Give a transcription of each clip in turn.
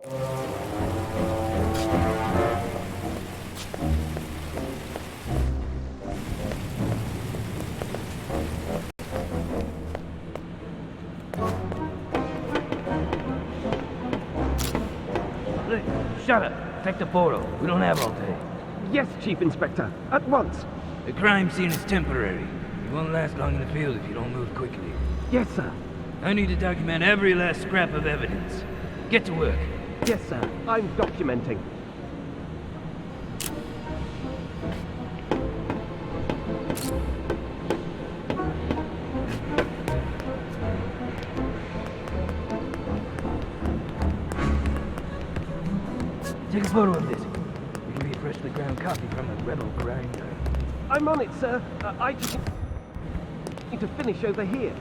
Shut up. Take the photo. We don't have all day. Yes, Chief Inspector. At once. The crime scene is temporary. You won't last long in the field if you don't move quickly. Yes, sir. I need to document every last scrap of evidence. Get to work. Yes, sir. I'm documenting. Take a photo of this. We can be a freshly ground copy from a rebel grinder. I'm on it, sir. I just need to finish over here.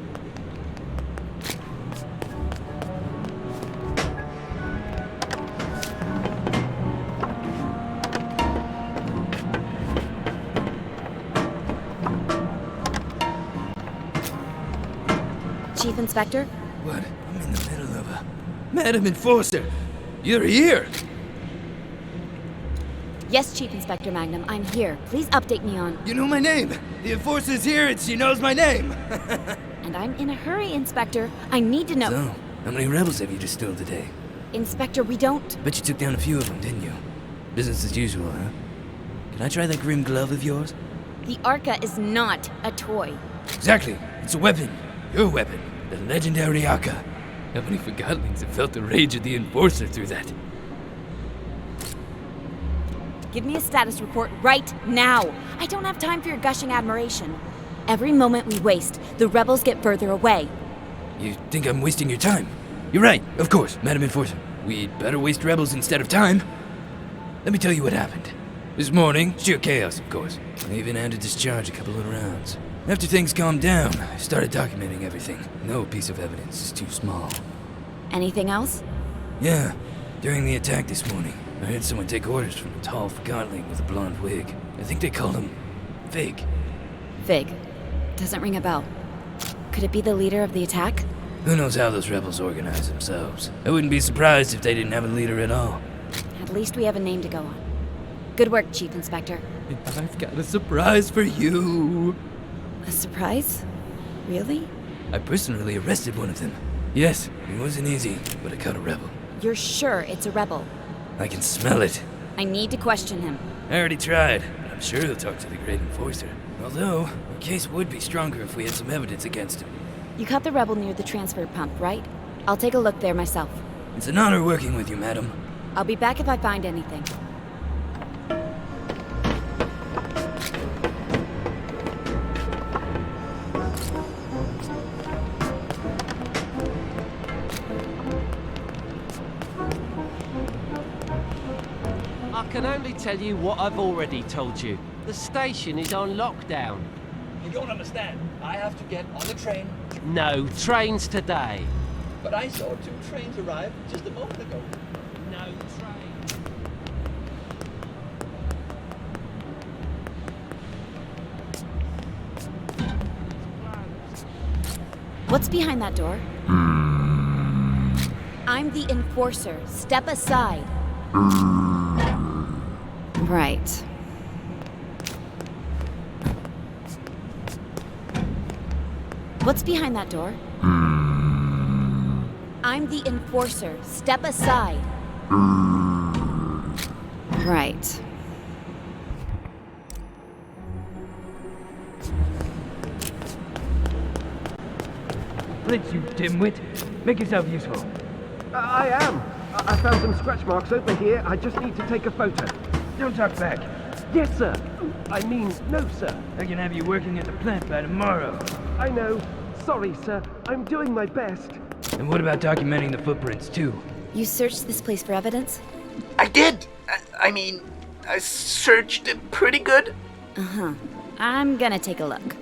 Chief Inspector? What? I'm in the middle of a... Madam Enforcer! You're here! Yes, Chief Inspector Magnum, I'm here. Please update me on... You know my name! The Enforcer's here and she knows my name! And I'm in a hurry, Inspector. I need to know... So, how many rebels have you distilled today? Inspector, we don't... Bet you took down a few of them, didn't you? Business as usual, huh? Can I try that grim glove of yours? The Arca is not a toy. Exactly. It's a weapon. Your weapon. The legendary Arca. How many Forgottlings have felt the rage of the Enforcer through that? Give me a status report right now. I don't have time for your gushing admiration. Every moment we waste, the rebels get further away. You think I'm wasting your time? You're right, of course, Madam Enforcer. We'd better waste rebels instead of time. Let me tell you what happened. This morning, sheer chaos, of course. I even had to discharge a couple of rounds. After things calmed down, I started documenting everything. No piece of evidence is too small. Anything else? Yeah, during the attack this morning, I heard someone take orders from a tall Forgottling with a blonde wig. I think they called him Fig. Fig. Doesn't ring a bell. Could it be the leader of the attack? Who knows how those rebels organize themselves? I wouldn't be surprised if they didn't have a leader at all. At least we have a name to go on. Good work, Chief Inspector. I've got a surprise for you. A surprise? Really? I personally arrested one of them. Yes, it wasn't easy, but I caught a rebel. You're sure it's a rebel? I can smell it. I need to question him. I already tried, but I'm sure he'll talk to the Great Enforcer. Although, our case would be stronger if we had some evidence against him. You caught the rebel near the transfer pump, right? I'll take a look there myself. It's an honor working with you, madam. I'll be back if I find anything. I can only tell you what I've already told you. The station is on lockdown. You don't understand. I have to get on the train. No trains today. But I saw 2 trains arrive just a moment ago. No train. What's behind that door? I'm the Enforcer. Step aside. Right. What's behind that door? I'm the Enforcer. Step aside. Right. Blitz, you dimwit. Make yourself useful. I am. I found some scratch marks over here. I just need to take a photo. Don't talk back. Yes, sir. I mean, no, sir. I can have you working at the plant by tomorrow. I know. Sorry, sir. I'm doing my best. And what about documenting the footprints, too? You searched this place for evidence? I did. I searched it pretty good. Uh-huh. I'm gonna take a look.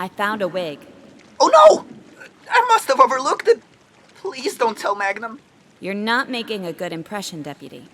I found a wig. Oh no! I must have overlooked it. Please don't tell Magnum. You're not making a good impression, Deputy.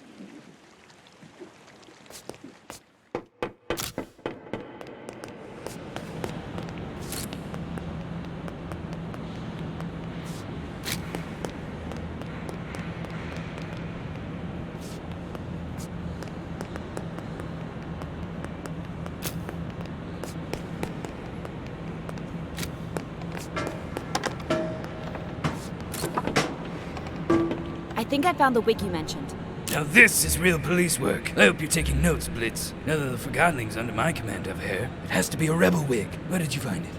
I think I found the wig you mentioned. Now this is real police work. I hope you're taking notes, Blitz. Now that the Forgottonling's under my command of hair, it has to be a rebel wig. Where did you find it?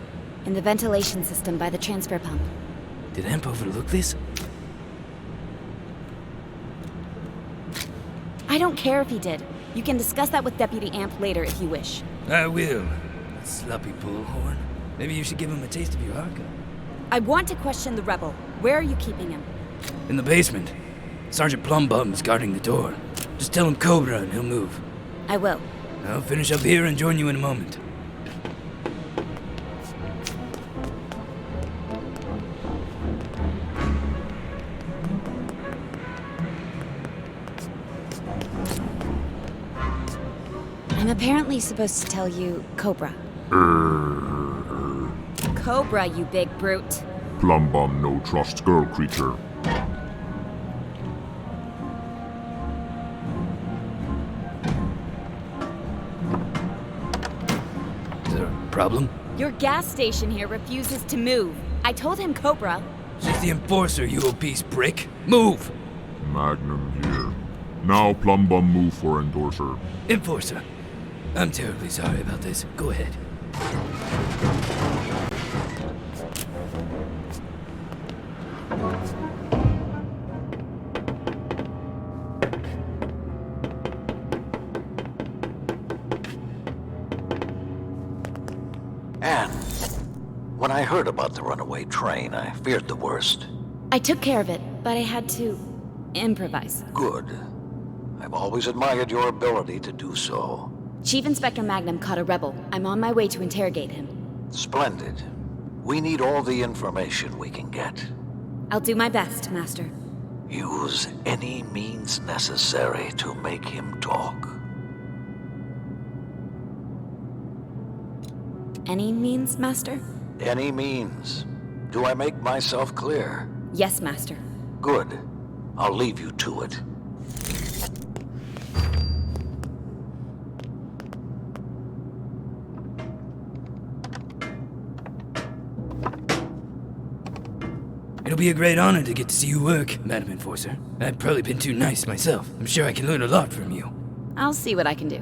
In the ventilation system by the transfer pump. Did Amp overlook this? I don't care if he did. You can discuss that with Deputy Amp later if you wish. I will. That sloppy bullhorn. Maybe you should give him a taste of your haka. I want to question the rebel. Where are you keeping him? In the basement. Sergeant Plumbum's guarding the door. Just tell him Cobra and he'll move. I will. I'll finish up here and join you in a moment. I'm apparently supposed to tell you Cobra. Cobra, you big brute. Plumbum no trust girl creature. Is there a problem? Your gas station here refuses to move. I told him Cobra. She's the enforcer, you obese prick. Move! Magnum here. Now Plumbum move for endorser. Enforcer. I'm terribly sorry about this. Go ahead. Anne, when I heard about the runaway train, I feared the worst. I took care of it, but I had to improvise. Good. I've always admired your ability to do so. Chief Inspector Magnum caught a rebel. I'm on my way to interrogate him. Splendid. We need all the information we can get. I'll do my best, Master. Use any means necessary to make him talk. Any means, Master? Any means. Do I make myself clear? Yes, Master. Good. I'll leave you to it. It'll be a great honor to get to see you work, Madam Enforcer. I've probably been too nice myself. I'm sure I can learn a lot from you. I'll see what I can do.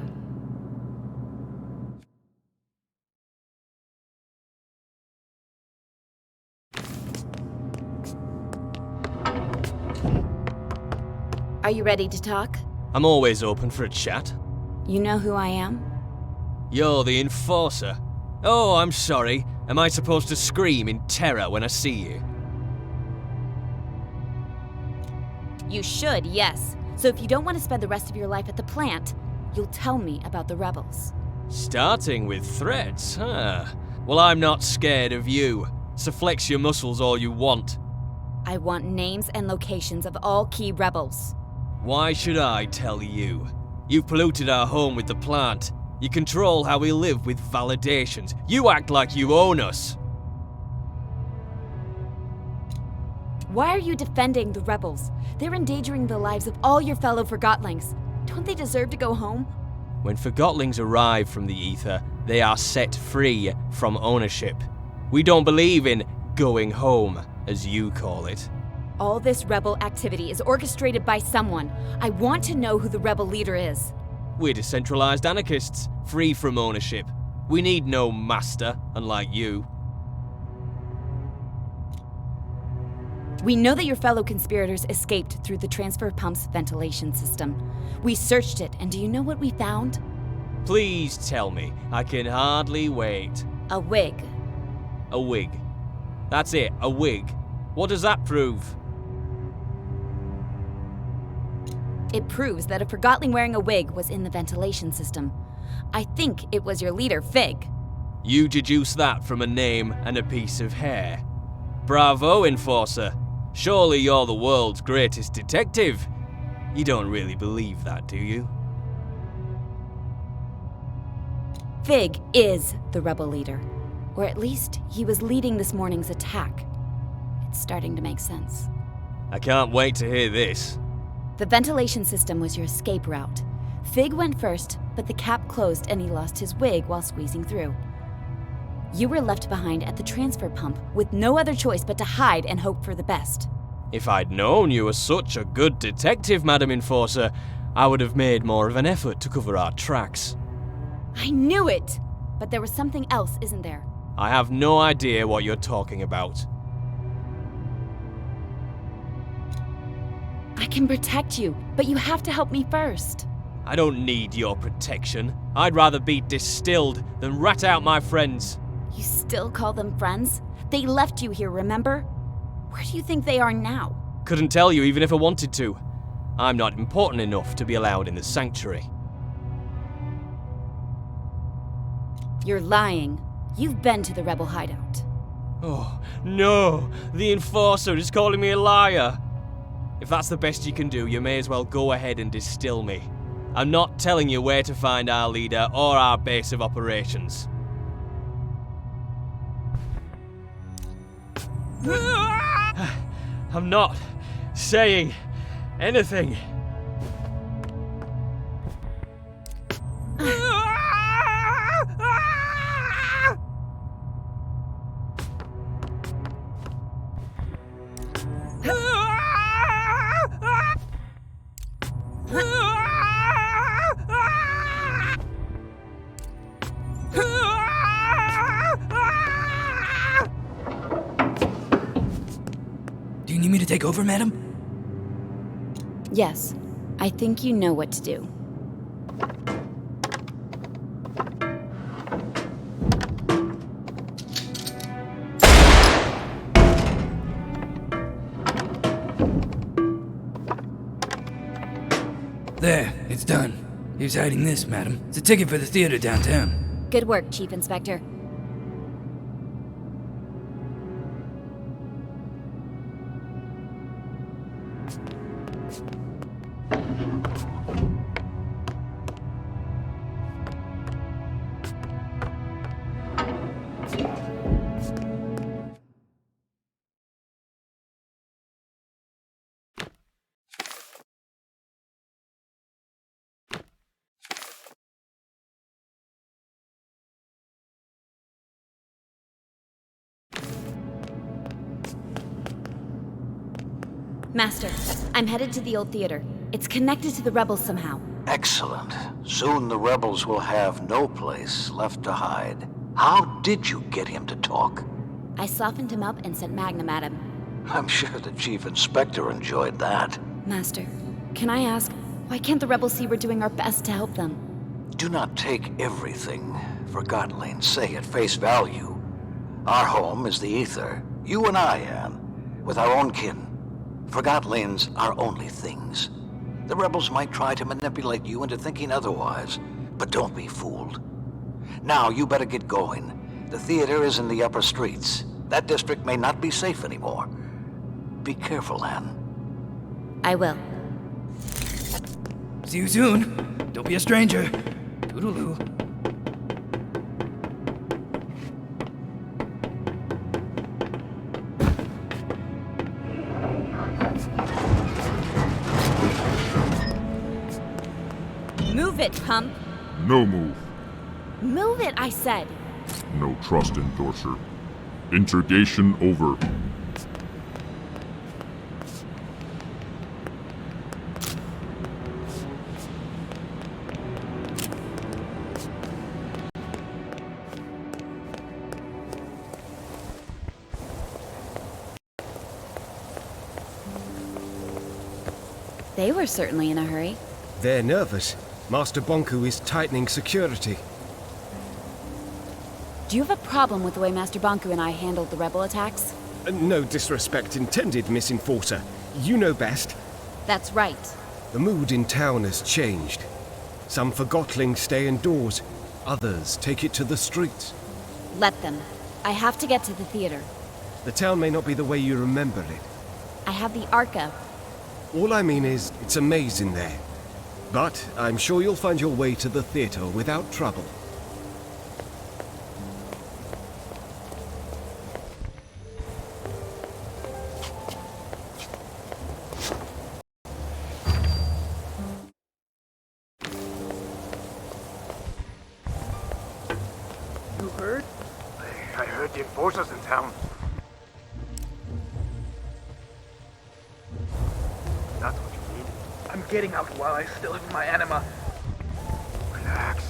Are you ready to talk? I'm always open for a chat. You know who I am? You're the enforcer. Oh, I'm sorry. Am I supposed to scream in terror when I see you? You should, yes. So if you don't want to spend the rest of your life at the plant, you'll tell me about the rebels. Starting with threats, huh? Well, I'm not scared of you. So flex your muscles all you want. I want names and locations of all key rebels. Why should I tell you? You've polluted our home with the plant. You control how we live with validations. You act like you own us. Why are you defending the rebels? They're endangering the lives of all your fellow Forgottlings. Don't they deserve to go home? When Forgottlings arrive from the ether, they are set free from ownership. We don't believe in going home, as you call it. All this rebel activity is orchestrated by someone. I want to know who the rebel leader is. We're decentralized anarchists, free from ownership. We need no master, unlike you. We know that your fellow conspirators escaped through the transfer pump's ventilation system. We searched it, and do you know what we found? Please tell me. I can hardly wait. A wig. A wig. That's it, a wig. What does that prove? It proves that a Forgottling wearing a wig was in the ventilation system. I think it was your leader, Fig. You deduce that from a name and a piece of hair. Bravo, Enforcer. Surely you're the world's greatest detective. You don't really believe that, do you? Fig is the rebel leader. Or at least, he was leading this morning's attack. It's starting to make sense. I can't wait to hear this. The ventilation system was your escape route. Fig went first, but the cap closed and he lost his wig while squeezing through. You were left behind at the transfer pump with no other choice but to hide and hope for the best. If I'd known you were such a good detective, Madam Enforcer, I would have made more of an effort to cover our tracks. I knew it! But there was something else, isn't there? I have no idea what you're talking about. I can protect you, but you have to help me first. I don't need your protection. I'd rather be distilled than rat out my friends. You still call them friends? They left you here, remember? Where do you think they are now? Couldn't tell you even if I wanted to. I'm not important enough to be allowed in the sanctuary. You're lying. You've been to the rebel hideout. Oh, no! The Enforcer is calling me a liar! If that's the best you can do, you may as well go ahead and distill me. I'm not telling you where to find our leader or our base of operations. I'm not saying anything. Do you need me to take over, madam? Yes, I think you know what to do. There, it's done. Here's hiding this, madam. It's a ticket for the theater downtown. Good work, Chief Inspector. Master, I'm headed to the old theater. It's connected to the rebels somehow. Excellent. Soon the rebels will have no place left to hide. How did you get him to talk? I softened him up and sent Magnum at him. I'm sure the Chief Inspector enjoyed that. Master, can I ask, why can't the rebels see we're doing our best to help them? Do not take everything Forgotton say at face value. Our home is the ether. You and I, Anne, with our own kin. Forgotton's are only things. The rebels might try to manipulate you into thinking otherwise, but don't be fooled. Now, you better get going. The theater is in the upper streets. That district may not be safe anymore. Be careful, Anne. I will. See you soon. Don't be a stranger. Toodaloo. Move it, Hump. No move. Move it, I said. No trust in Dorser. Interrogation over. They were certainly in a hurry. They're nervous. Master Bonku is tightening security. Do you have a problem with the way Master Bonku and I handled the rebel attacks? No disrespect intended, Miss Enforcer. You know best. That's right. The mood in town has changed. Some Forgottlings stay indoors. Others take it to the streets. Let them. I have to get to the theater. The town may not be the way you remember it. I have the Arca. All I mean is, it's a maze in there. But I'm sure you'll find your way to the theater without trouble. You heard? I heard the enforcers in town. That's what you need. I'm getting out while I still have my anima. Relax.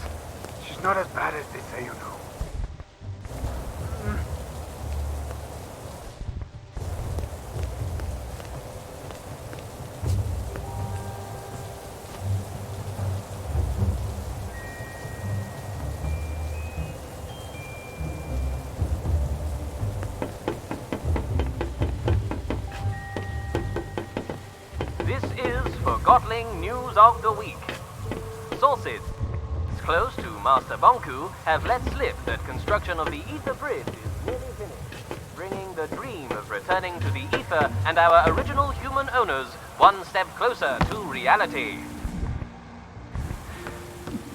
She's not as bad as they say, you know. This is Forgotton News of the Week. Sources close to Master Bonku have let slip that construction of the Ether Bridge is nearly finished, bringing the dream of returning to the Ether and our original human owners one step closer to reality.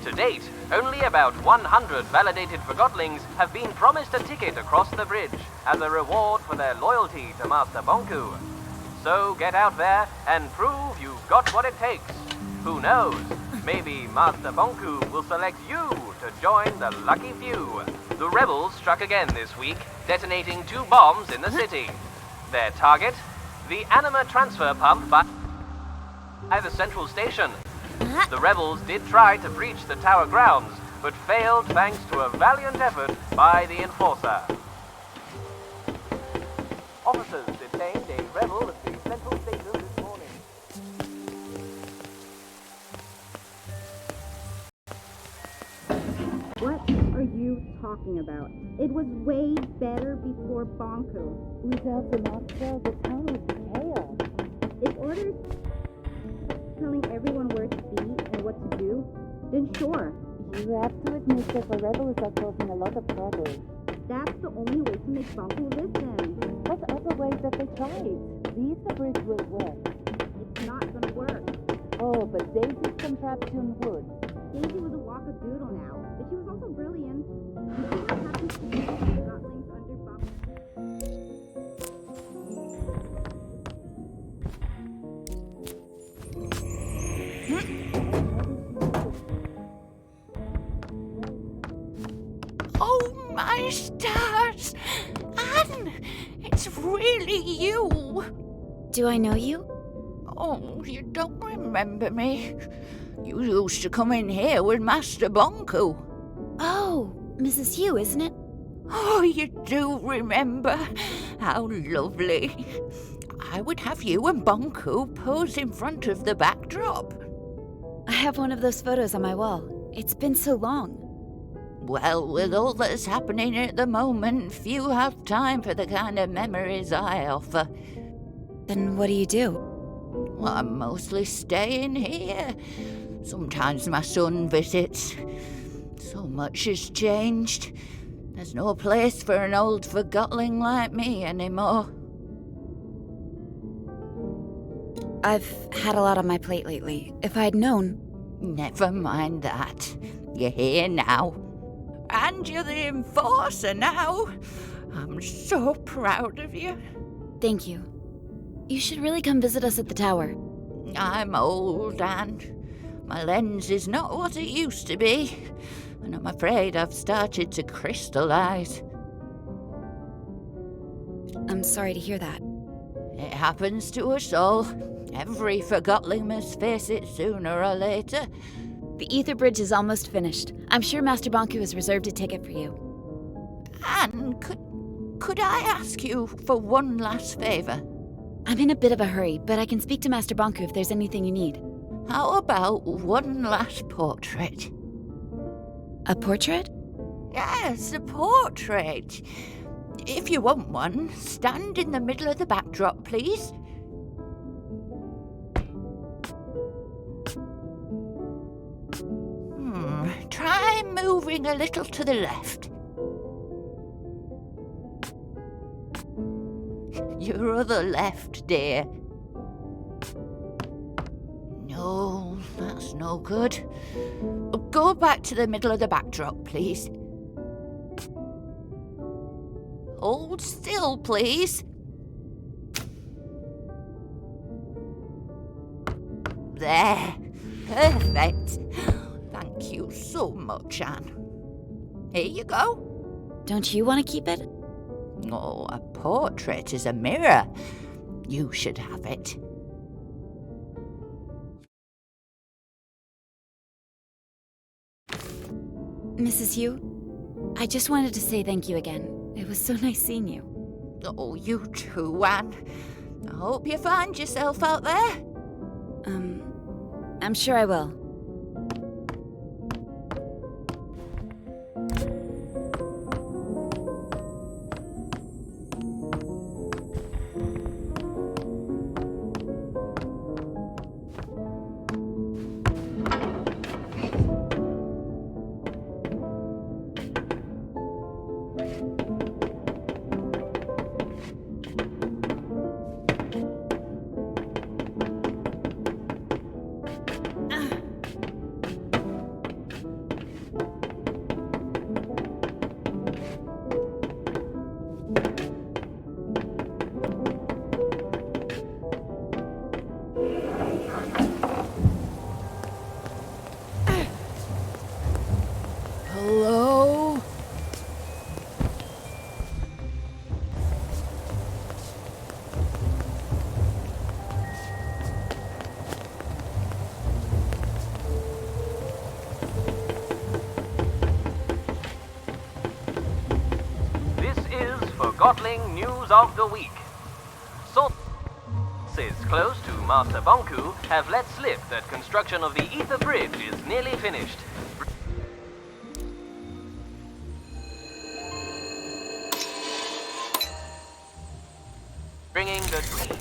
To date, only about 100 validated Forgottlings have been promised a ticket across the bridge as a reward for their loyalty to Master Bonku. So get out there and prove you've got what it takes. Who knows? Maybe Master Bonku will select you to join the lucky few. The rebels struck again this week, detonating 2 bombs in the city. Their target? The anima transfer pump by the central station. The rebels did try to breach the tower grounds, but failed thanks to a valiant effort by the enforcer. Officers detained a rebel at the central station this morning. What are you talking about? It was way better before Bonku. Without the monster, the town would be chaos. If orders telling everyone where to be and what to do, then sure. You have to admit that the rebels are causing a lot of trouble. That's the only way to make Bonku listen. What other ways have they tried? The Ether Bridge will work. It's not gonna work. Oh, but Daisy's contraption would. Daisy was a walkadoodle now, but she was also brilliant. You see what happens to people who got links under Bonku? Oh, my stars! Anne! It's really you! Do I know you? Oh, you don't remember me? You used to come in here with Master Bonku. Oh, Mrs. Hugh, isn't it? Oh, you do remember? How lovely. I would have you and Bonku pose in front of the backdrop. I have one of those photos on my wall. It's been so long. Well, with all that's happening at the moment, few have time for the kind of memories I offer. Then what do you do? Well, I'm mostly staying here. Sometimes my son visits. So much has changed. There's no place for an old Forgottling like me anymore. I've had a lot on my plate lately. If I'd known... Never mind that. You're here now. And you're the enforcer now. I'm so proud of you. Thank you. You should really come visit us at the tower. I'm old, Anne. My lens is not what it used to be, and I'm afraid I've started to crystallize. I'm sorry to hear that. It happens to us all. Every Forgottling must face it sooner or later. The Ether Bridge is almost finished. I'm sure Master Bonku has reserved a ticket for you. Anne, could I ask you for one last favor? I'm in a bit of a hurry, but I can speak to Master Bonku if there's anything you need. How about one last portrait? A portrait? Yes, a portrait. If you want one, stand in the middle of the backdrop, please. Try moving a little to the left. Your other left, dear. No, that's no good. Go back to the middle of the backdrop, please. Hold still, please. There. Perfect. Thank you so much, Anne. Here you go. Don't you want to keep it? Oh, a portrait is a mirror. You should have it. Mrs. Hugh, I just wanted to say thank you again. It was so nice seeing you. Oh, you too, Anne. I hope you find yourself out there. I'm sure I will. Hello? This is Forgotton News of the Week. Sources close to Master Bonku have let slip that construction of the Ether Bridge is nearly finished. Bringing the dream.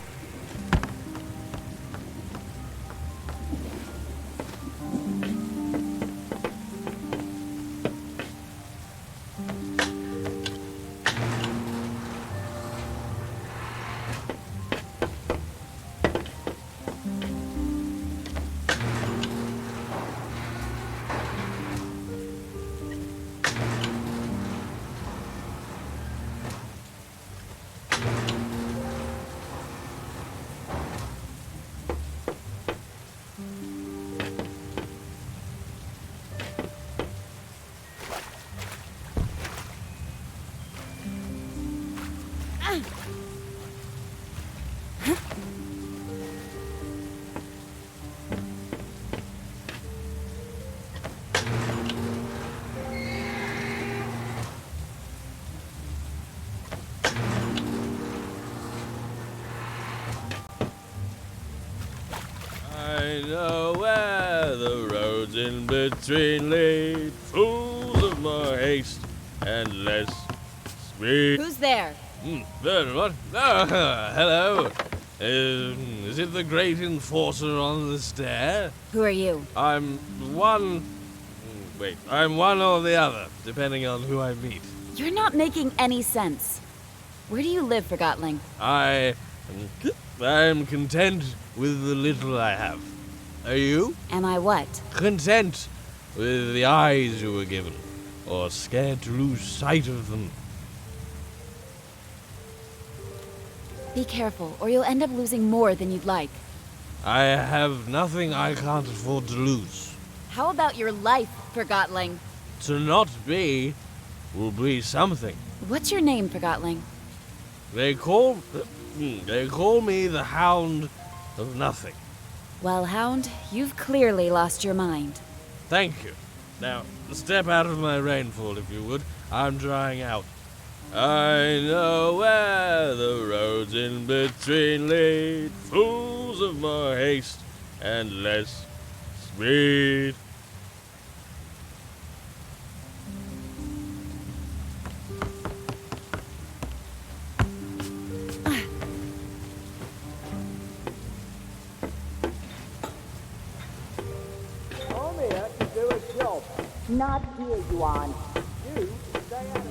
I know where the roads in between lead, full of more haste and less speed. Who's there? What? Oh, hello. Is it the great enforcer on the stair? Who are you? I'm one or the other, depending on who I meet. You're not making any sense. Where do you live, Forgotling? I'm content with the little I have. Are you? Am I what? Content with the eyes you were given, or scared to lose sight of them. Be careful, or you'll end up losing more than you'd like. I have nothing I can't afford to lose. How about your life, Forgotling? To not be will be something. What's your name, Forgotling? They call me the Hound of Nothing. Well, Hound, you've clearly lost your mind. Thank you. Now, step out of my rainfall, if you would. I'm drying out. I know where the roads in between lead, fools of more haste and less speed. Not here, Yuan. You stay out of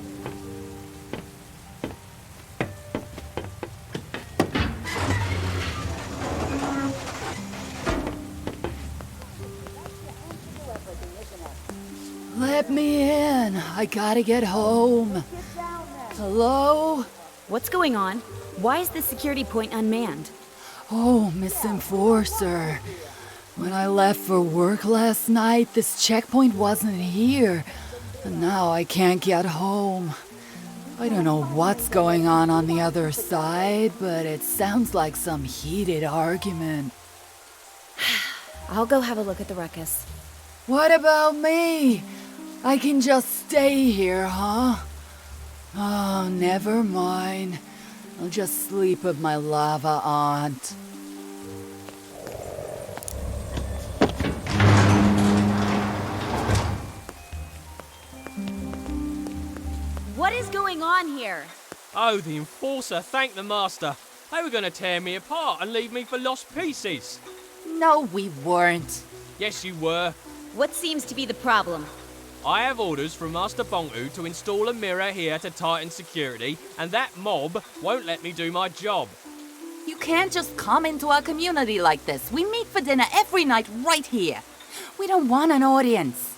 me in. I gotta get home. Hello? What's going on? Why is this security point unmanned? Oh, Miss Enforcer. When I left for work last night, this checkpoint wasn't here. And now I can't get home. I don't know what's going on the other side, but it sounds like some heated argument. I'll go have a look at the ruckus. What about me? I can just stay here, huh? Oh, never mind. I'll just sleep with my lava aunt. What is going on here? Oh, the Enforcer, thank the Master. They were going to tear me apart and leave me for lost pieces. No, we weren't. Yes, you were. What seems to be the problem? I have orders from Master Bonku to install a mirror here to tighten security, and that mob won't let me do my job. You can't just come into our community like this. We meet for dinner every night right here. We don't want an audience.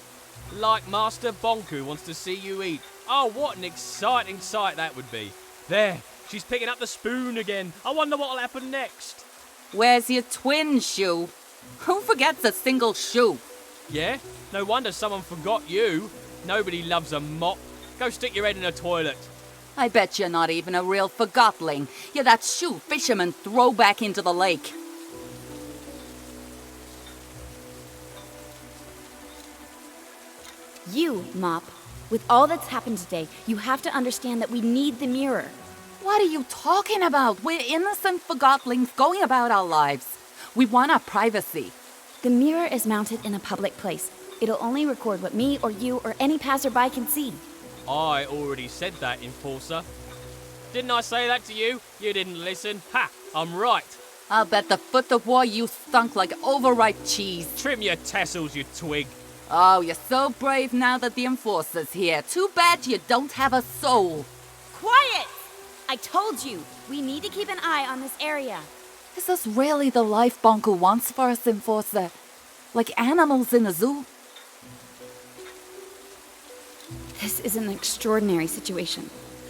Like Master Bonku wants to see you eat. Oh, what an exciting sight that would be. There, she's picking up the spoon again. I wonder what'll happen next. Where's your twin shoe? Who forgets a single shoe? Yeah? No wonder someone forgot you. Nobody loves a mop. Go stick your head in a toilet. I bet you're not even a real Forgotling. You're that shoe fishermen throw back into the lake. You, Mop, with all that's happened today, you have to understand that we need the mirror. What are you talking about? We're innocent Forgotlings going about our lives. We want our privacy. The mirror is mounted in a public place. It'll only record what me or you or any passerby can see. I already said that, Enforcer. Didn't I say that to you? You didn't listen. Ha! I'm right. I'll bet the foot of war you stunk like overripe cheese. Trim your tassels, you twig. Oh, you're so brave now that the Enforcer's here. Too bad you don't have a soul. Quiet! I told you, we need to keep an eye on this area. Is this really the life Bonku wants for us, Enforcer? Like animals in a zoo? This is an extraordinary situation.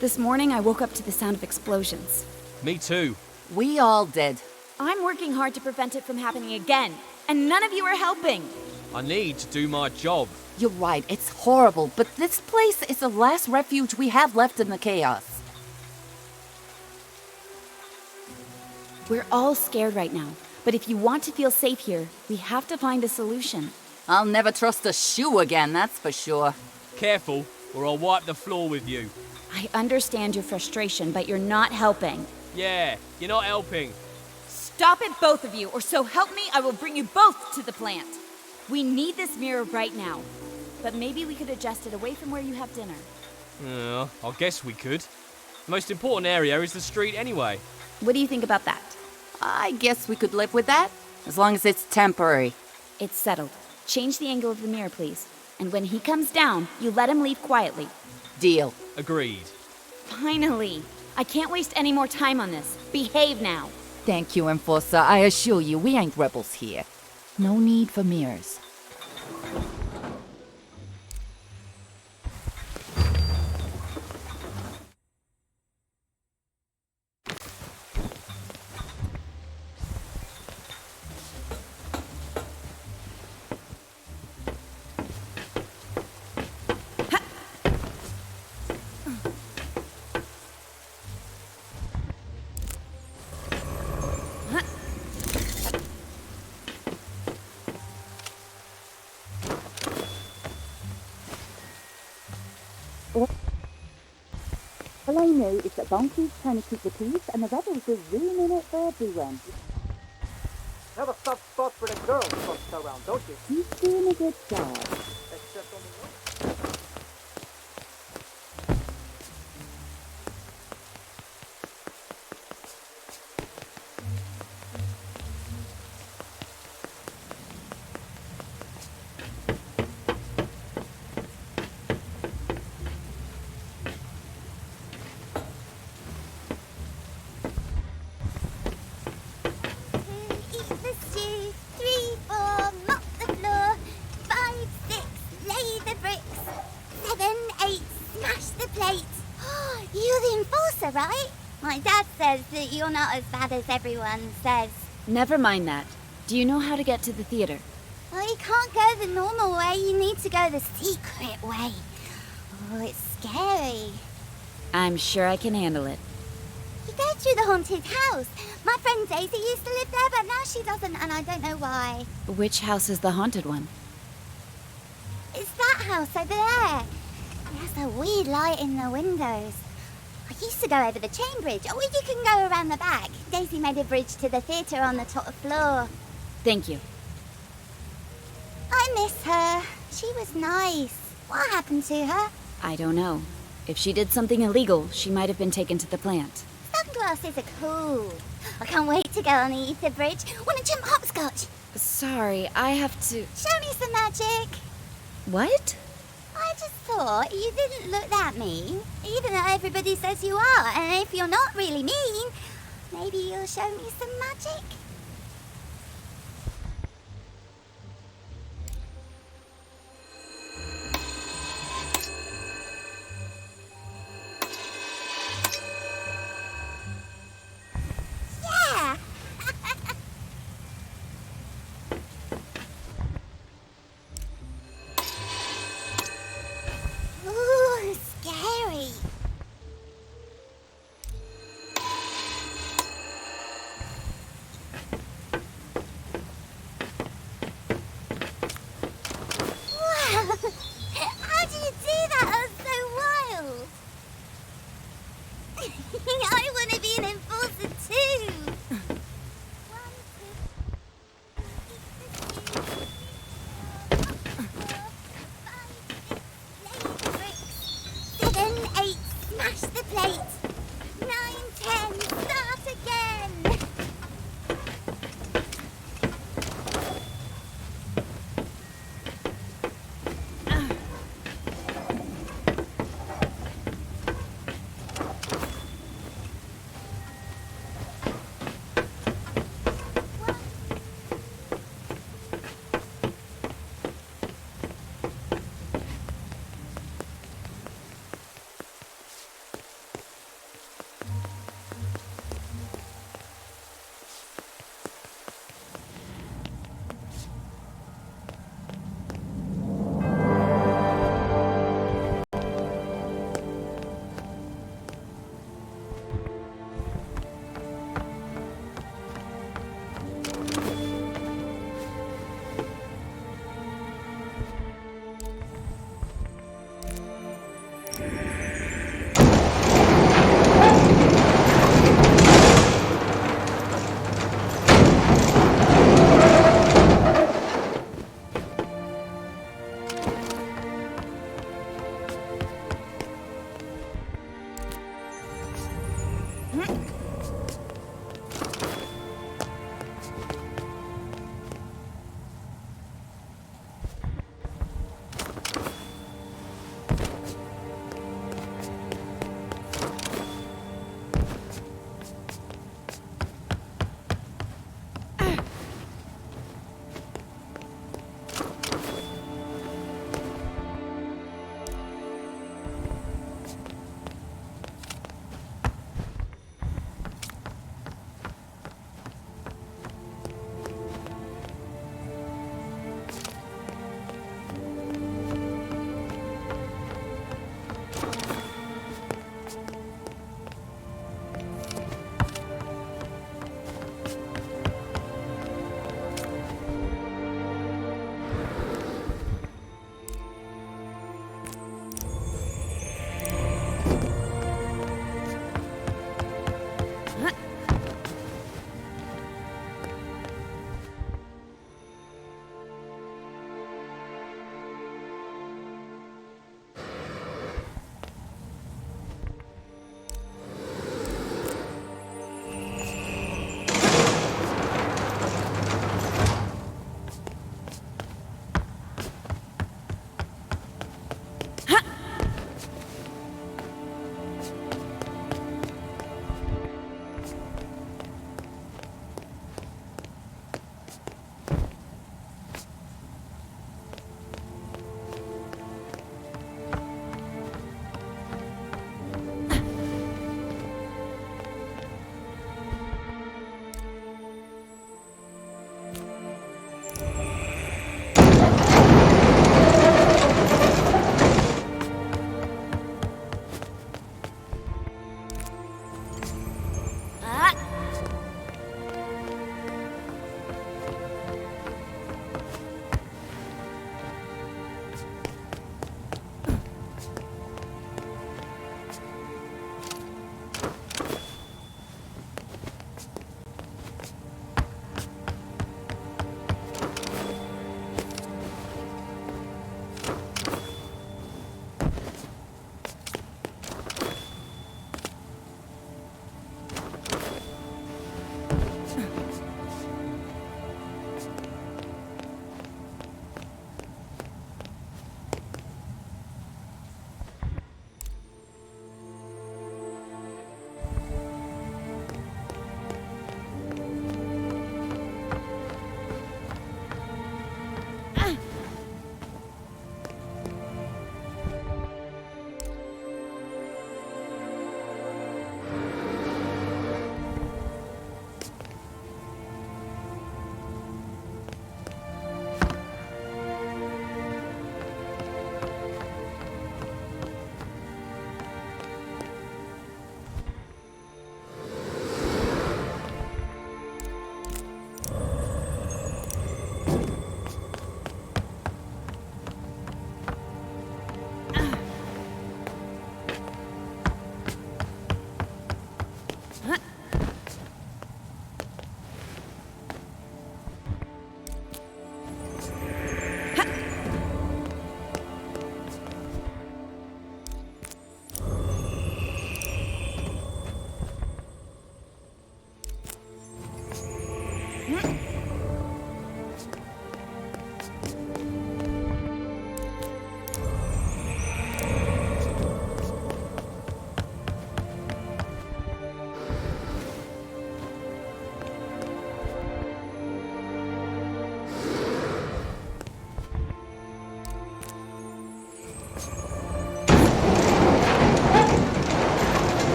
This morning I woke up to the sound of explosions. Me too. We all did. I'm working hard to prevent it from happening again, and none of you are helping. I need to do my job. You're right, it's horrible, but this place is the last refuge we have left in the chaos. We're all scared right now, but if you want to feel safe here, we have to find a solution. I'll never trust a shoe again, that's for sure. Careful, or I'll wipe the floor with you. I understand your frustration, but you're not helping. Yeah, you're not helping. Stop it, both of you, or so help me, I will bring you both to the plant. We need this mirror right now, but maybe we could adjust it away from where you have dinner. I guess we could. The most important area is the street anyway. What do you think about that? I guess we could live with that, as long as it's temporary. It's settled. Change the angle of the mirror, please. And when he comes down, you let him leave quietly. Deal. Agreed. Finally. I can't waste any more time on this. Behave now. Thank you, Enforcer. I assure you, we ain't rebels here. No need for mirrors. All I know is that Bonku's trying to keep the peace, and the rebels are ruining it for everyone. You have a soft spot for the girls folks around, don't you? He's doing a good job. Except on the one. Eat the stew, 3, 4, mop the floor, 5, 6, right? My dad says that you're not as bad as everyone says. Never mind that. Do you know how to get to the theater? Well, you can't go the normal way. You need to go the secret way. Oh, it's scary. I'm sure I can handle it. You go through the haunted house. My friend Daisy used to live there, but now she doesn't, and I don't know why. Which house is the haunted one? It's that house over there. It has a weird light in the windows. I used to go over the chain bridge, or you can go around the back. Daisy made a bridge to the theatre on the top floor. Thank you. I miss her. She was nice. What happened to her? I don't know. If she did something illegal, she might have been taken to the plant. Sunglasses are cool. I can't wait to go on the ether bridge. Wanna jump hopscotch? Sorry, I have to... Show me some magic. What? I just thought you didn't look that mean, even though everybody says you are. And if you're not really mean, maybe you'll show me some magic. Yeah! Ooh, scary.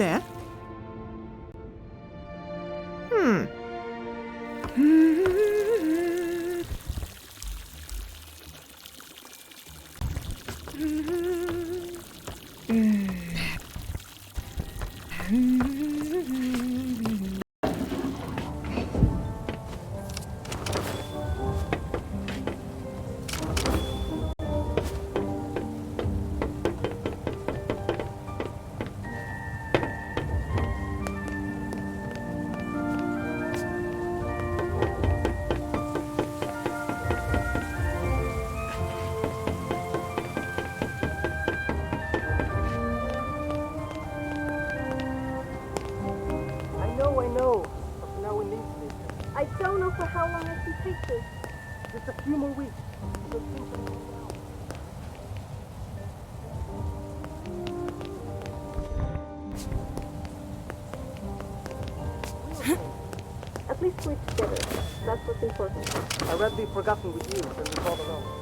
that? I know. But now we need this. I don't know for how long I can take this. Just a few more weeks. Those things are going down. At least we're together. That's what's important. I'd rather be forgotten with you than be all alone.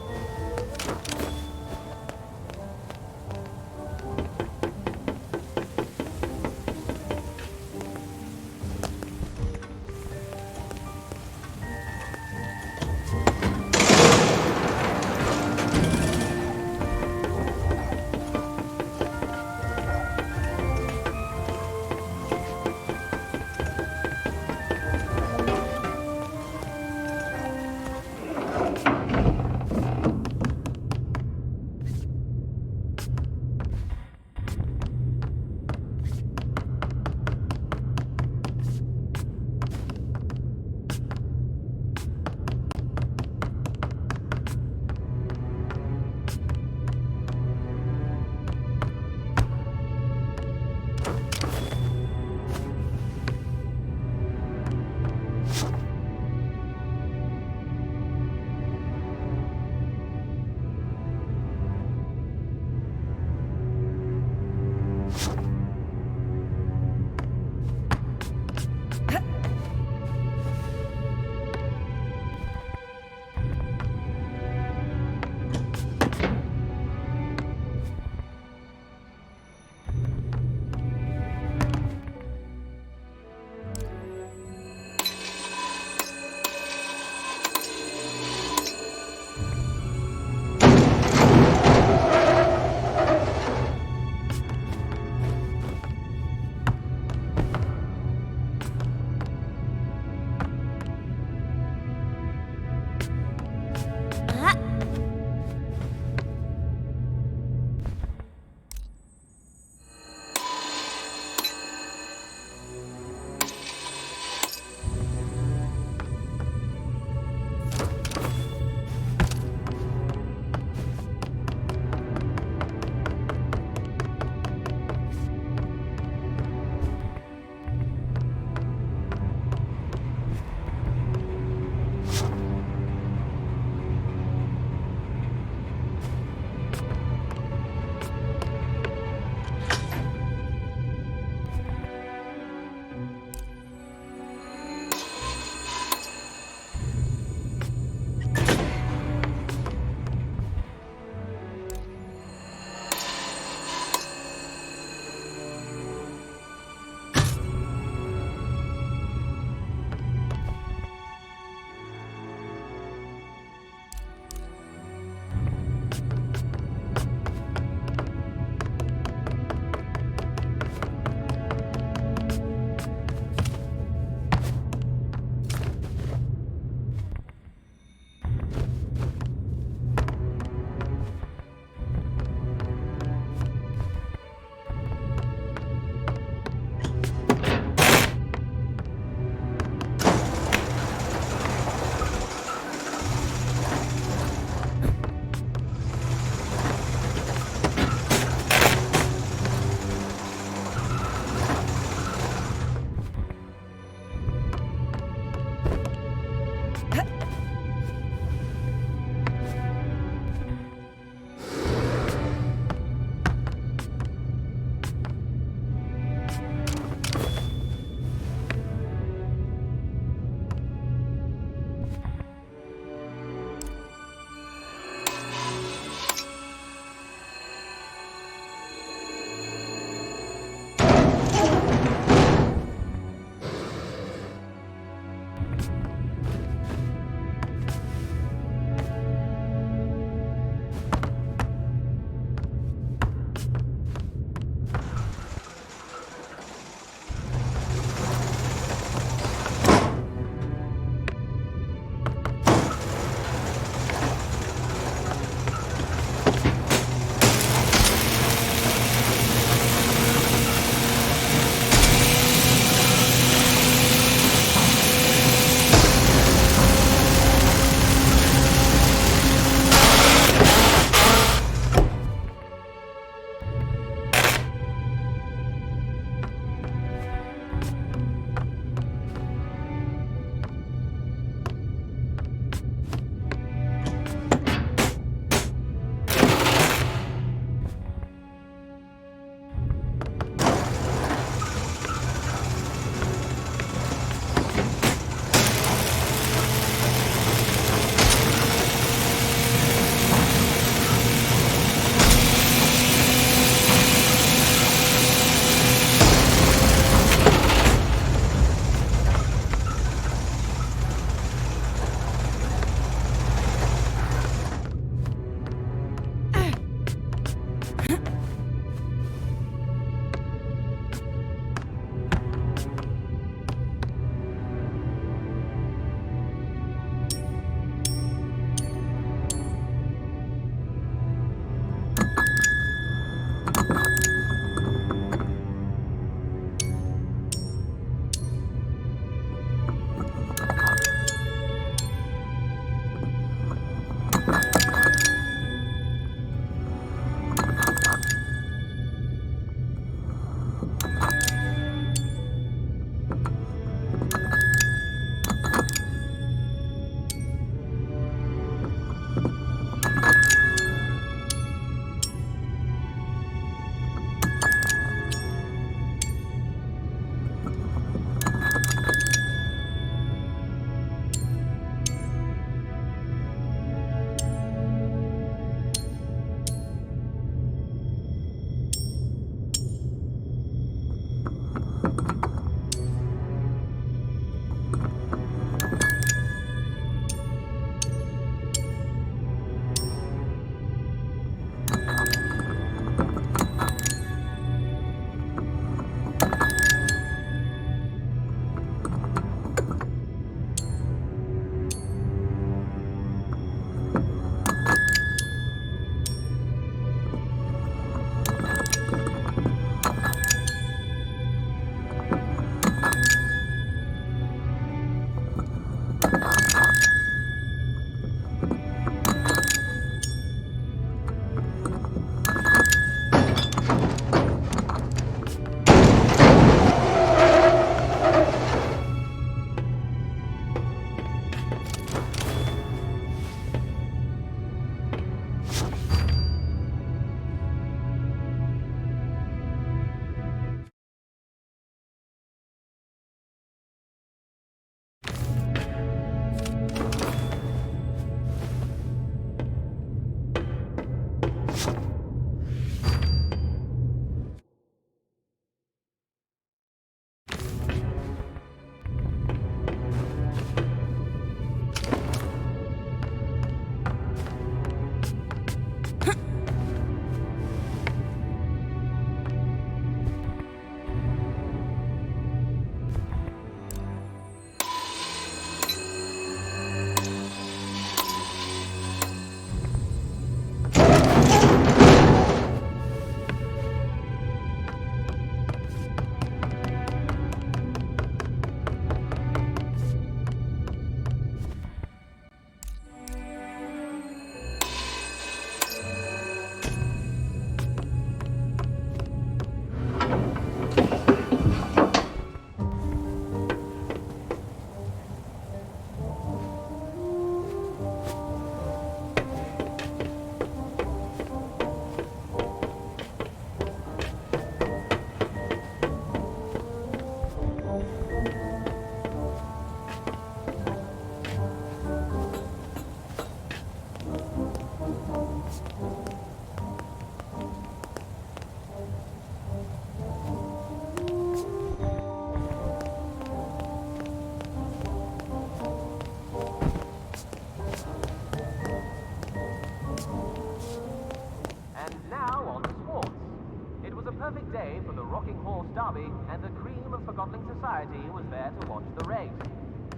big day for the Rocking Horse Derby, and the cream of Forgotling society was there to watch the race.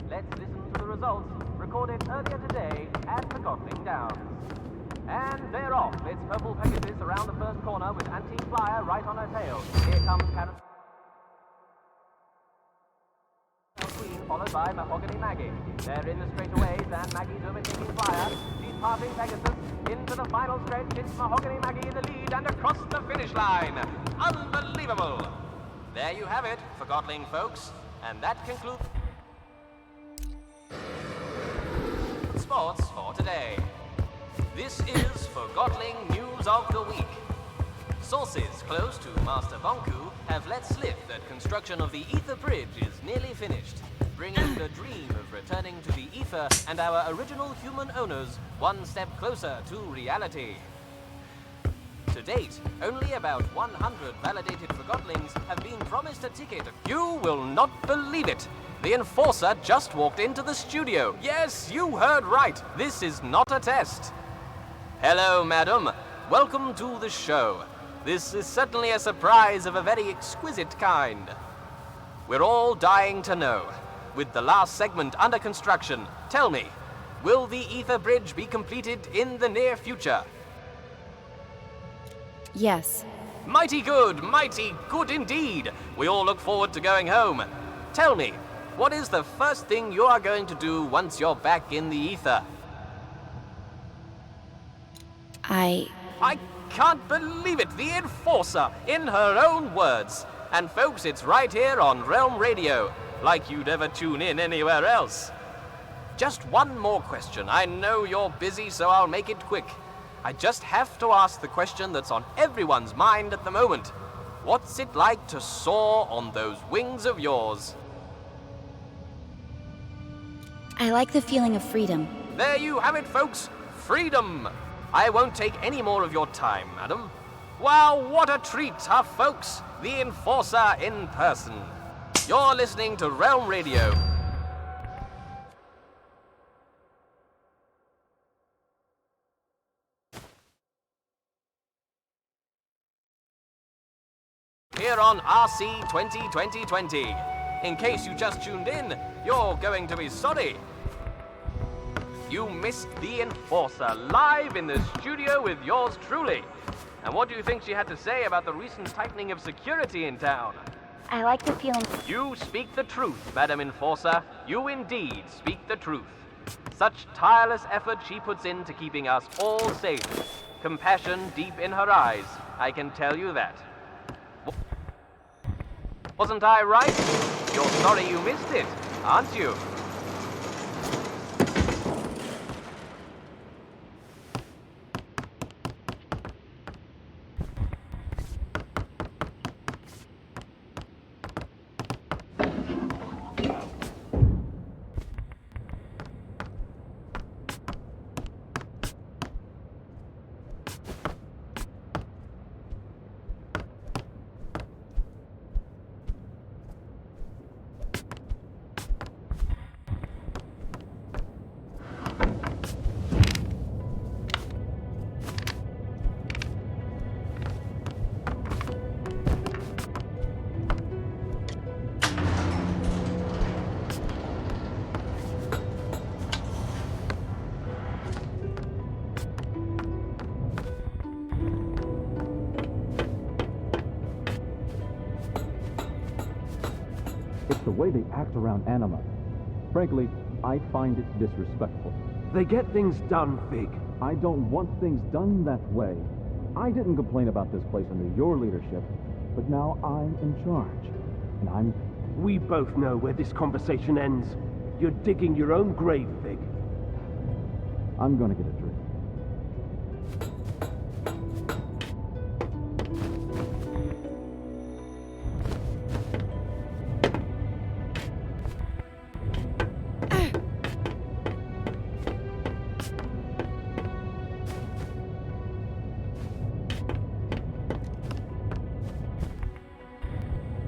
Let's listen to the results, recorded earlier today at Forgotling Downs. And they're off. It's Purple Pegasus around the first corner with Antique Flyer right on her tail. Here comes Karen Queen, followed by Mahogany Maggie. They're in the straightaways, and Maggie's overtaking Flyer. She's passing Pegasus. Into the final stretch, it's Mahogany Maggie in the lead and across the finish line. Unbelievable! There you have it, Forgotling folks. And that concludes sports for today. This is Forgotling News of the Week. Sources close to Master Bonku have let slip that construction of the Ether Bridge is nearly finished, bringing the dream of returning to the Ether and our original human owners one step closer to reality. To date, only about 100 validated Forgotlings have been promised a ticket. You will not believe it! The Enforcer just walked into the studio. Yes, you heard right. This is not a test. Hello, madam. Welcome to the show. This is certainly a surprise of a very exquisite kind. We're all dying to know. With the last segment under construction, tell me, will the Ether Bridge be completed in the near future? Yes. Mighty good indeed. We all look forward to going home. Tell me, what is the first thing you are going to do once you're back in the Ether? I can't believe it! The Enforcer, in her own words. And folks, it's right here on Realm Radio, like you'd ever tune in anywhere else. Just one more question. I know you're busy, so I'll make it quick. I just have to ask the question that's on everyone's mind at the moment. What's it like to soar on those wings of yours? I like the feeling of freedom. There you have it, folks. Freedom. I won't take any more of your time, madam. Wow, what a treat, huh, folks? The Enforcer in person. You're listening to Realm Radio. Here on RC 2020. In case you just tuned in, you're going to be sorry. You missed the Enforcer live in the studio with yours truly. And what do you think she had to say about the recent tightening of security in town? I like the feeling. You speak the truth, Madam Enforcer. You indeed speak the truth. Such tireless effort she puts into keeping us all safe. Compassion deep in her eyes, I can tell you that. Wasn't I right? You're sorry you missed it, aren't you? It's the way they act around Anima. Frankly, I find it disrespectful. They get things done, Fig. I don't want things done that way. I didn't complain about this place under your leadership, but now I'm in charge. And We both know where this conversation ends. You're digging your own grave, Fig. I'm gonna get a drink.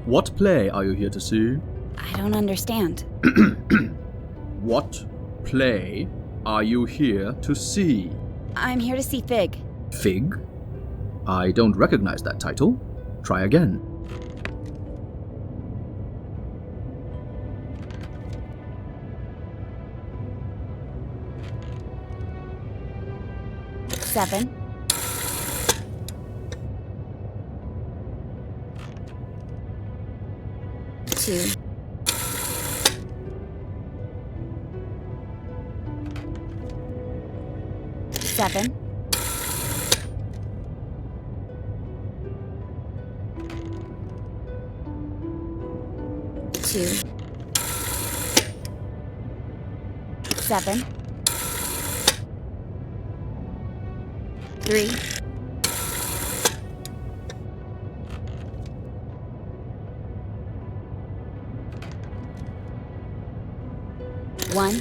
What play are you here to see? I don't understand. What play are you here to see? I'm here to see Fig. Fig? I don't recognize that title. Try again. Seven. 2. 7. 2. 7. 3. 1.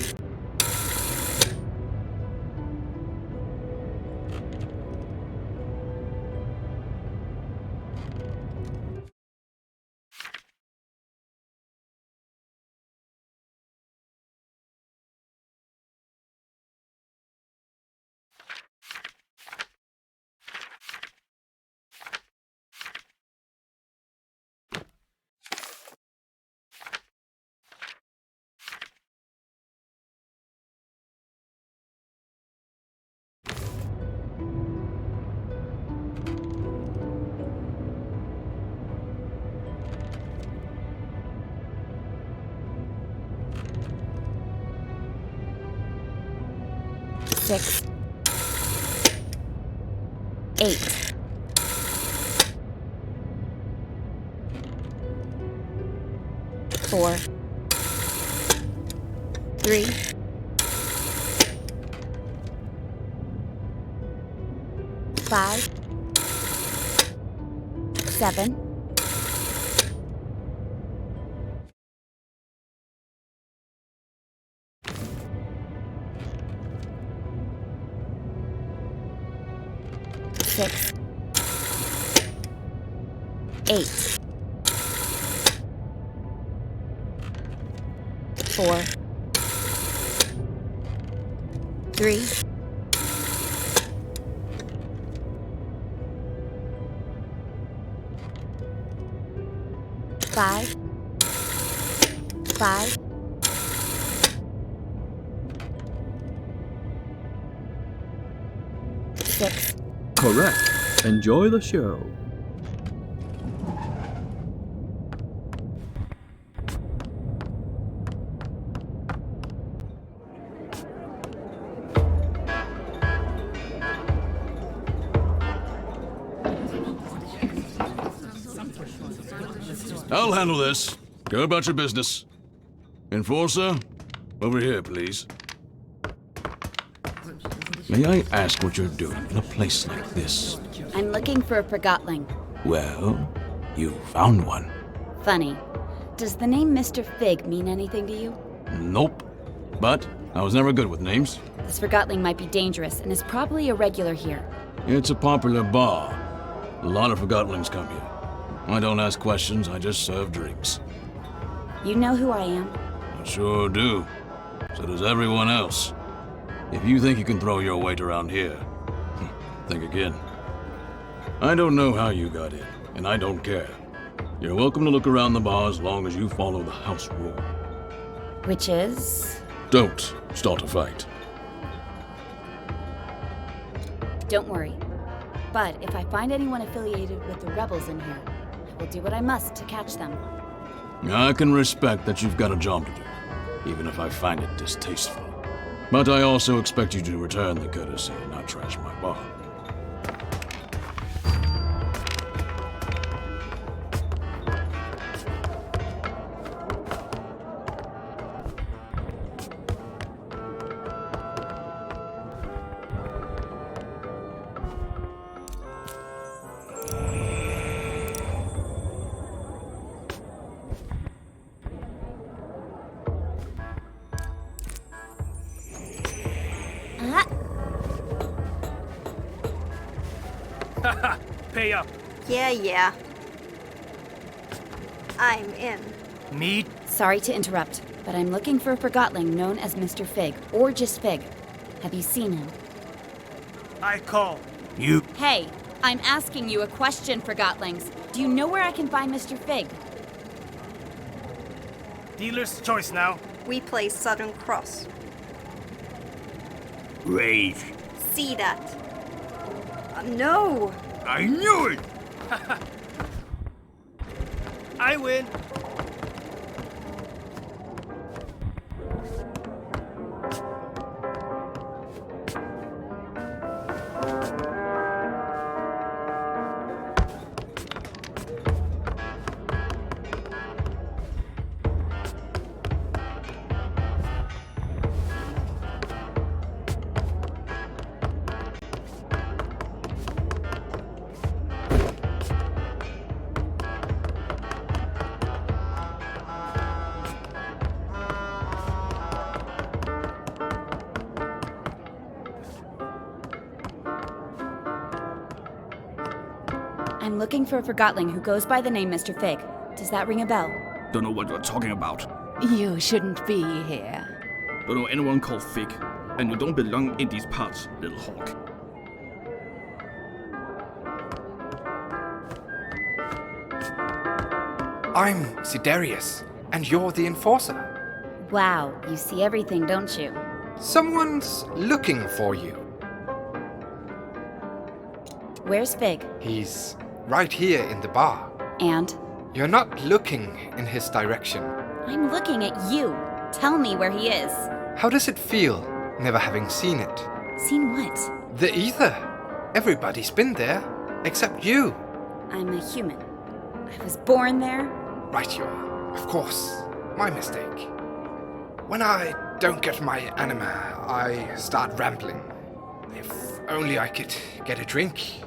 6. 8. 4. 3. 5. 7. 6. 8. 4. 3. 5. 5. 6. Correct. Enjoy the show. I'll handle this. Go about your business. Enforcer, over here, please. May I ask what you're doing in a place like this? I'm looking for a Forgotling. Well, you found one. Funny. Does the name Mr. Fig mean anything to you? Nope. But I was never good with names. This Forgotling might be dangerous and is probably a regular here. It's a popular bar. A lot of Forgottlings come here. I don't ask questions, I just serve drinks. You know who I am? I sure do. So does everyone else. If you think you can throw your weight around here, think again. I don't know how you got in, and I don't care. You're welcome to look around the bar as long as you follow the house rule. Which is? Don't start a fight. Don't worry. But if I find anyone affiliated with the rebels in here, I will do what I must to catch them. I can respect that you've got a job to do, even if I find it distasteful. But I also expect you to return the courtesy and not trash my bar. Pay up. Yeah. I'm in. Me? Sorry to interrupt, but I'm looking for a Forgotling known as Mr. Fig, or just Fig. Have you seen him? I call. You... Hey, I'm asking you a question, Forgotlings. Do you know where I can find Mr. Fig? Dealer's choice now. We play Southern Cross. Rage. See that? No! I knew it! I win. I'm looking for a Forgotling who goes by the name Mr. Fig. Does that ring a bell? Don't know what you're talking about. You shouldn't be here. Don't know anyone called Fig. And you don't belong in these parts, little hawk. I'm Sidarius, and you're the enforcer. Wow, you see everything, don't you? Someone's looking for you. Where's Fig? He's right here in the bar. And? You're not looking in his direction. I'm looking at you. Tell me where he is. How does it feel, never having seen it? Seen what? The ether. Everybody's been there, except you. I'm a human. I was born there. Right you are. Of course. My mistake. When I don't get my anima, I start rambling. If only I could get a drink.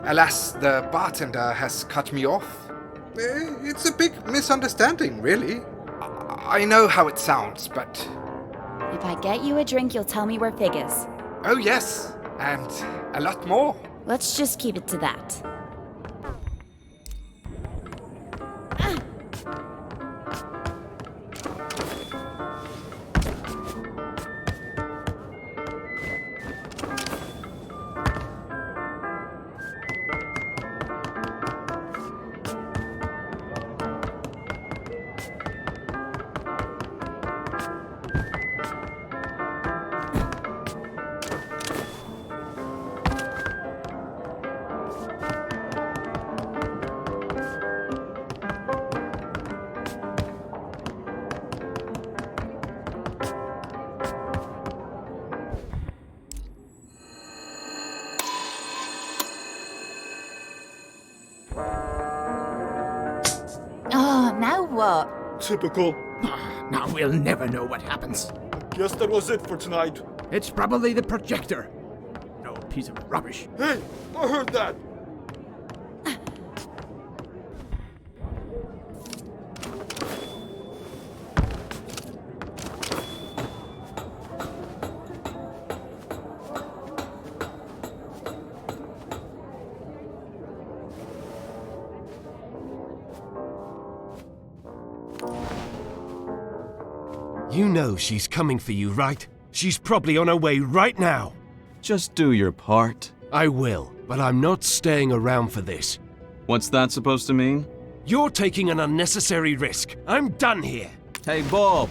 Alas, the bartender has cut me off. It's a big misunderstanding, really. I know how it sounds, but... If I get you a drink, you'll tell me where Fig is. Oh yes, and a lot more. Let's just keep it to that. Oh, now what? Typical. Now we'll never know what happens. Guess that was it for tonight. It's probably the projector. No piece of rubbish. Hey, I heard that. You know she's coming for you, right? She's probably on her way right now. Just do your part. I will, but I'm not staying around for this. What's that supposed to mean? You're taking an unnecessary risk. I'm done here. Hey, Bob.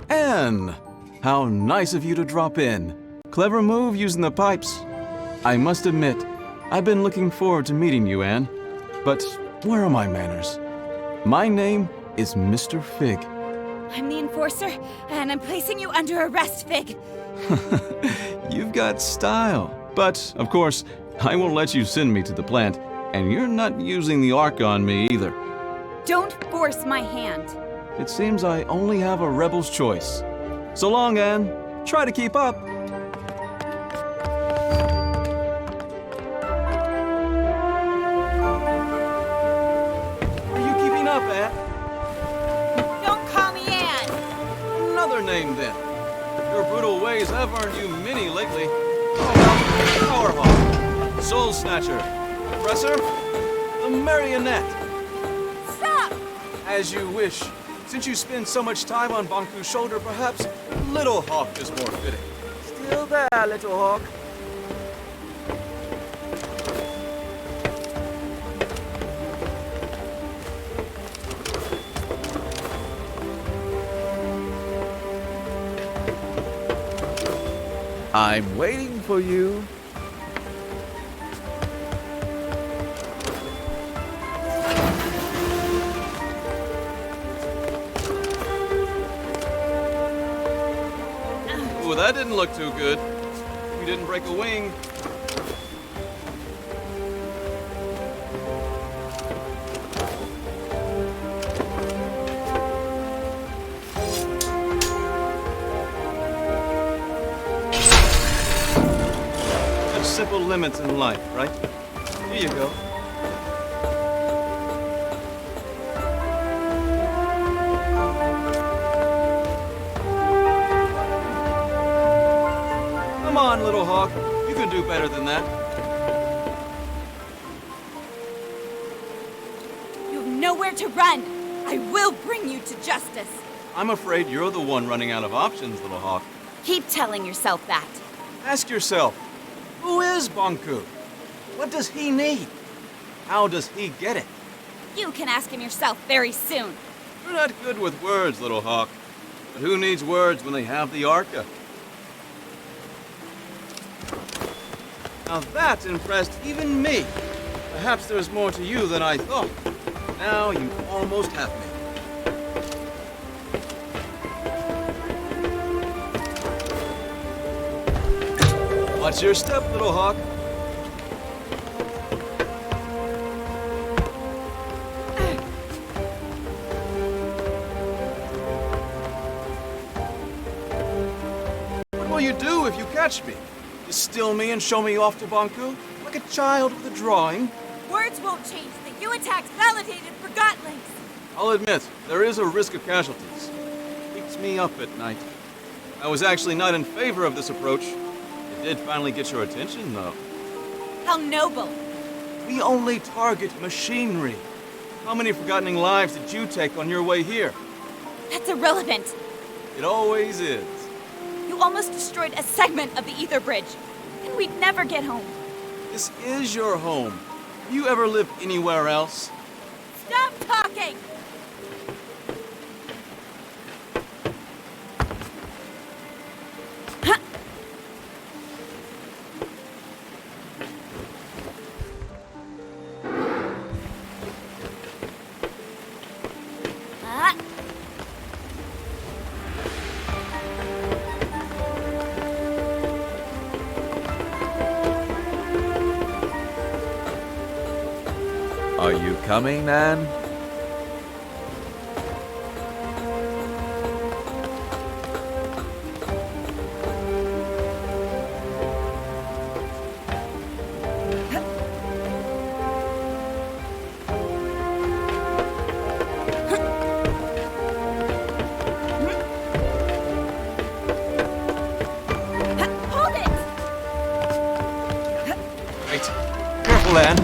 Anne! How nice of you to drop in. Clever move using the pipes. I must admit, I've been looking forward to meeting you, Anne. But where are my manners? My name is Mr. Fig. I'm the enforcer, and I'm placing you under arrest, Fig. You've got style. But, of course, I won't let you send me to the plant, and you're not using the Ark on me either. Don't force my hand. It seems I only have a rebel's choice. So long, Anne. Try to keep up. Are you keeping up, Anne? Don't call me Anne. Another name, then. Your brutal ways have earned you many lately. Oh, Powerhawk, Soul Snatcher, Oppressor, the Marionette. Stop! As you wish. Since you spend so much time on Banku's shoulder, perhaps Little Hawk is more fitting. Still there, Little Hawk. I'm waiting for you. Ooh, that didn't look too good. We didn't break a wing. Such simple limits in life, right? Here you go. Come on, Little Hawk. You can do better than that. You have nowhere to run. I will bring you to justice. I'm afraid you're the one running out of options, Little Hawk. Keep telling yourself that. Ask yourself, who is Banku? What does he need? How does he get it? You can ask him yourself very soon. You're not good with words, Little Hawk. But who needs words when they have the Arca? Now that impressed even me. Perhaps there's more to you than I thought. Now you almost have me. Watch your step, Little Hawk. What will you do if you catch me? Just steal me and show me off to Banku? Like a child with a drawing? Words won't change the U-attacks validated Forgottlings. I'll admit, there is a risk of casualties. Keeps me up at night. I was actually not in favor of this approach. It did finally get your attention, though. How noble. We only target machinery. How many Forgottoning lives did you take on your way here? That's irrelevant. It always is. You almost destroyed a segment of the ether bridge, and we'd never get home. This is your home. Have you ever lived anywhere else? Stop talking! Are you coming, Nan? Hold it! Wait. Careful, Anne.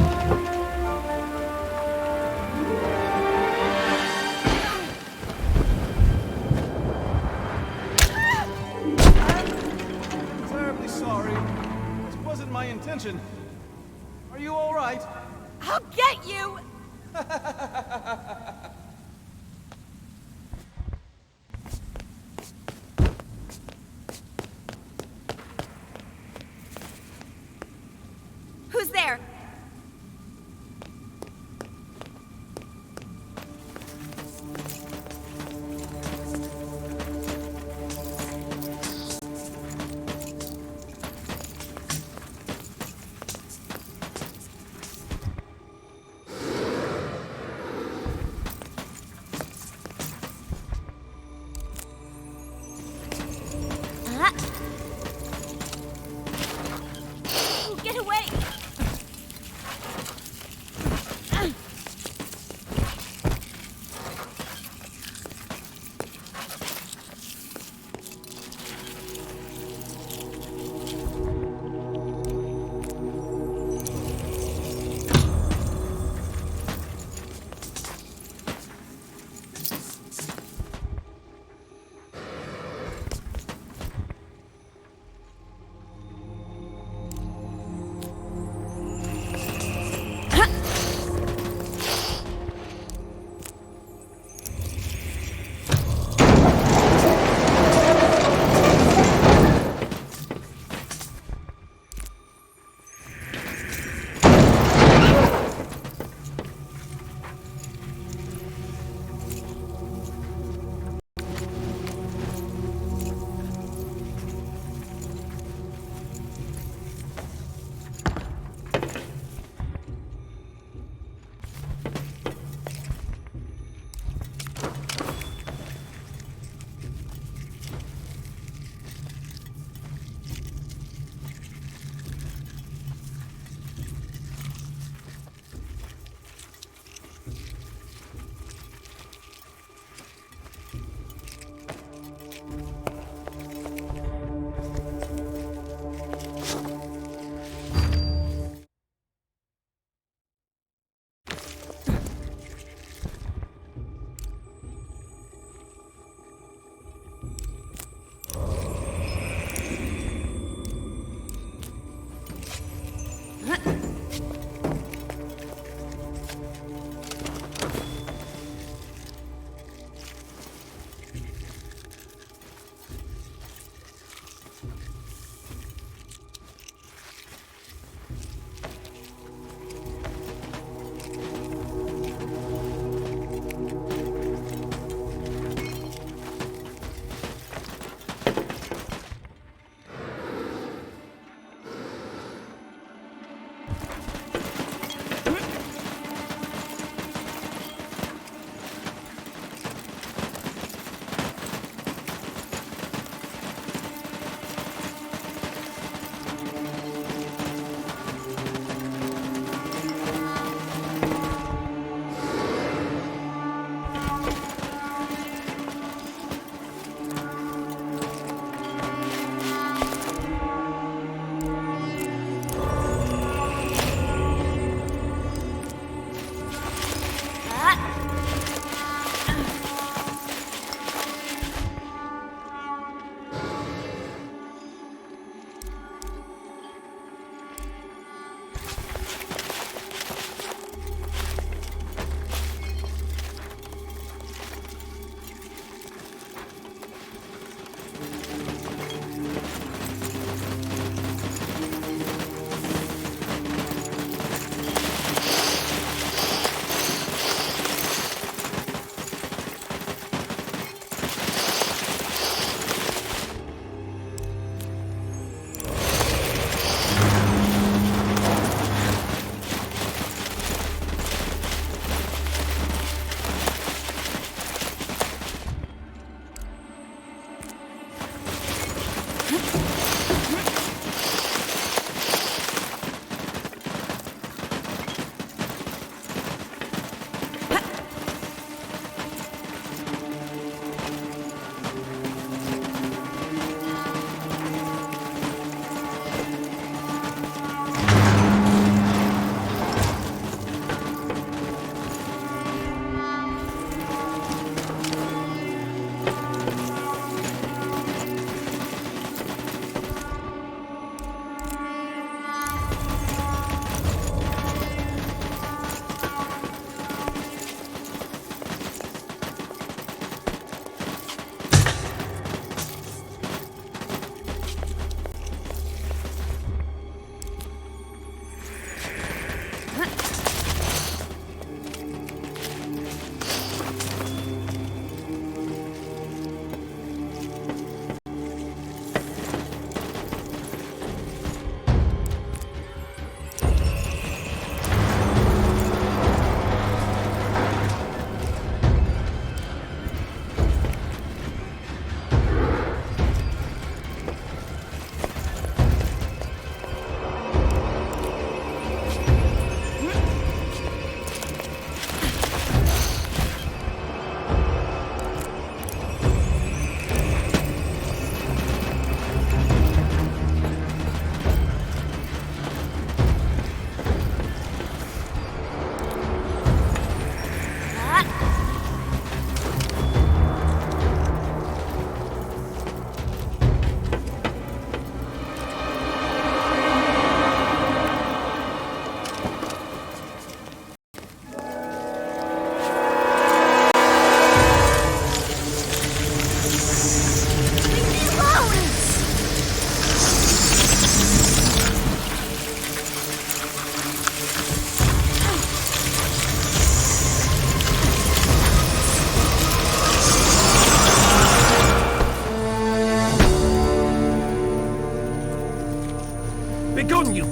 Terribly sorry. This wasn't my intention. Are you all right? I'll get you!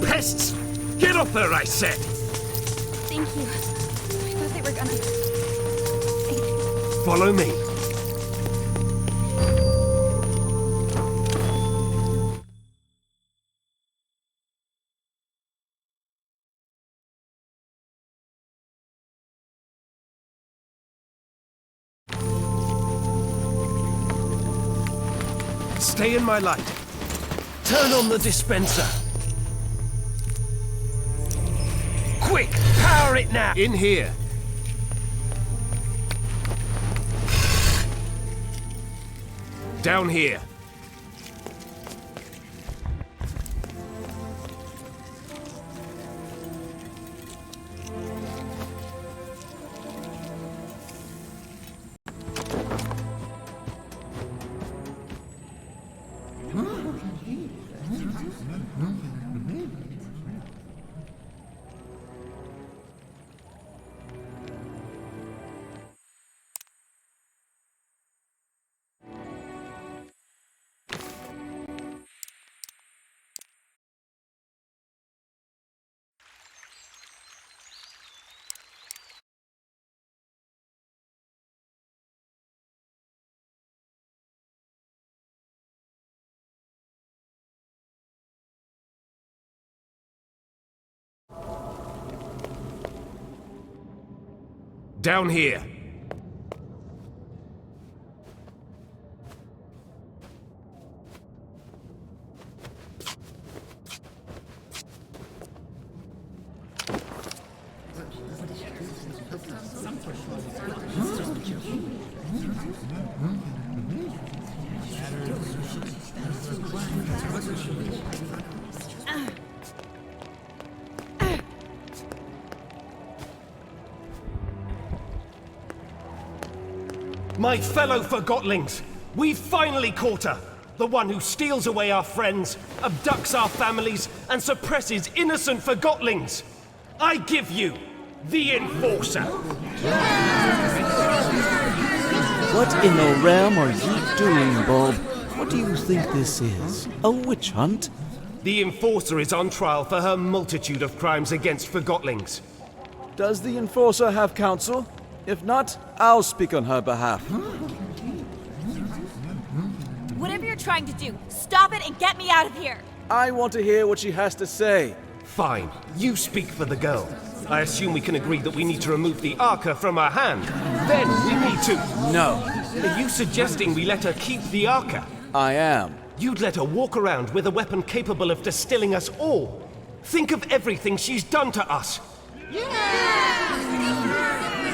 pests! Get off her, I said! Thank you. I thought they were gonna... Follow me. Stay in my light. Turn on the dispenser. Quick, power it now. In here. Down here. Down here. My fellow Forgotlings, we've finally caught her! The one who steals away our friends, abducts our families, and suppresses innocent Forgotlings! I give you the Enforcer! What in the realm are you doing, Bob? What do you think this is? A witch hunt? The Enforcer is on trial for her multitude of crimes against Forgotlings. Does the Enforcer have counsel? If not, I'll speak on her behalf. Whatever you're trying to do, stop it and get me out of here! I want to hear what she has to say. Fine. You speak for the girl. I assume we can agree that we need to remove the Arca from her hand. Then we need to... No. Are you suggesting we let her keep the Arca? I am. You'd let her walk around with a weapon capable of distilling us all. Think of everything she's done to us.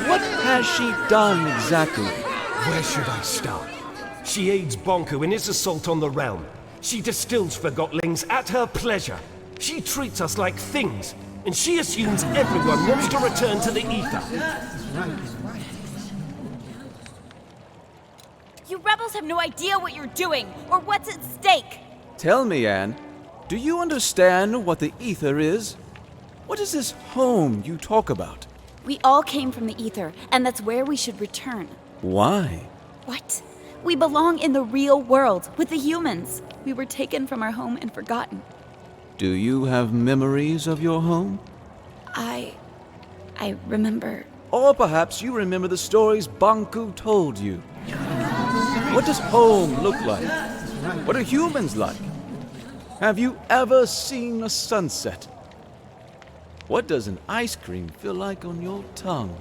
What has she done exactly? Where should I start? She aids Bonku in his assault on the realm. She distills Forgotlings at her pleasure. She treats us like things, and she assumes everyone wants to return to the ether. You rebels have no idea what you're doing, or what's at stake! Tell me, Anne, do you understand what the ether is? What is this home you talk about? We all came from the ether, and that's where we should return. Why? What? We belong in the real world, with the humans. We were taken from our home and forgotten. Do you have memories of your home? I remember... Or perhaps you remember the stories Bonku told you. What does home look like? What are humans like? Have you ever seen a sunset? What does an ice cream feel like on your tongue?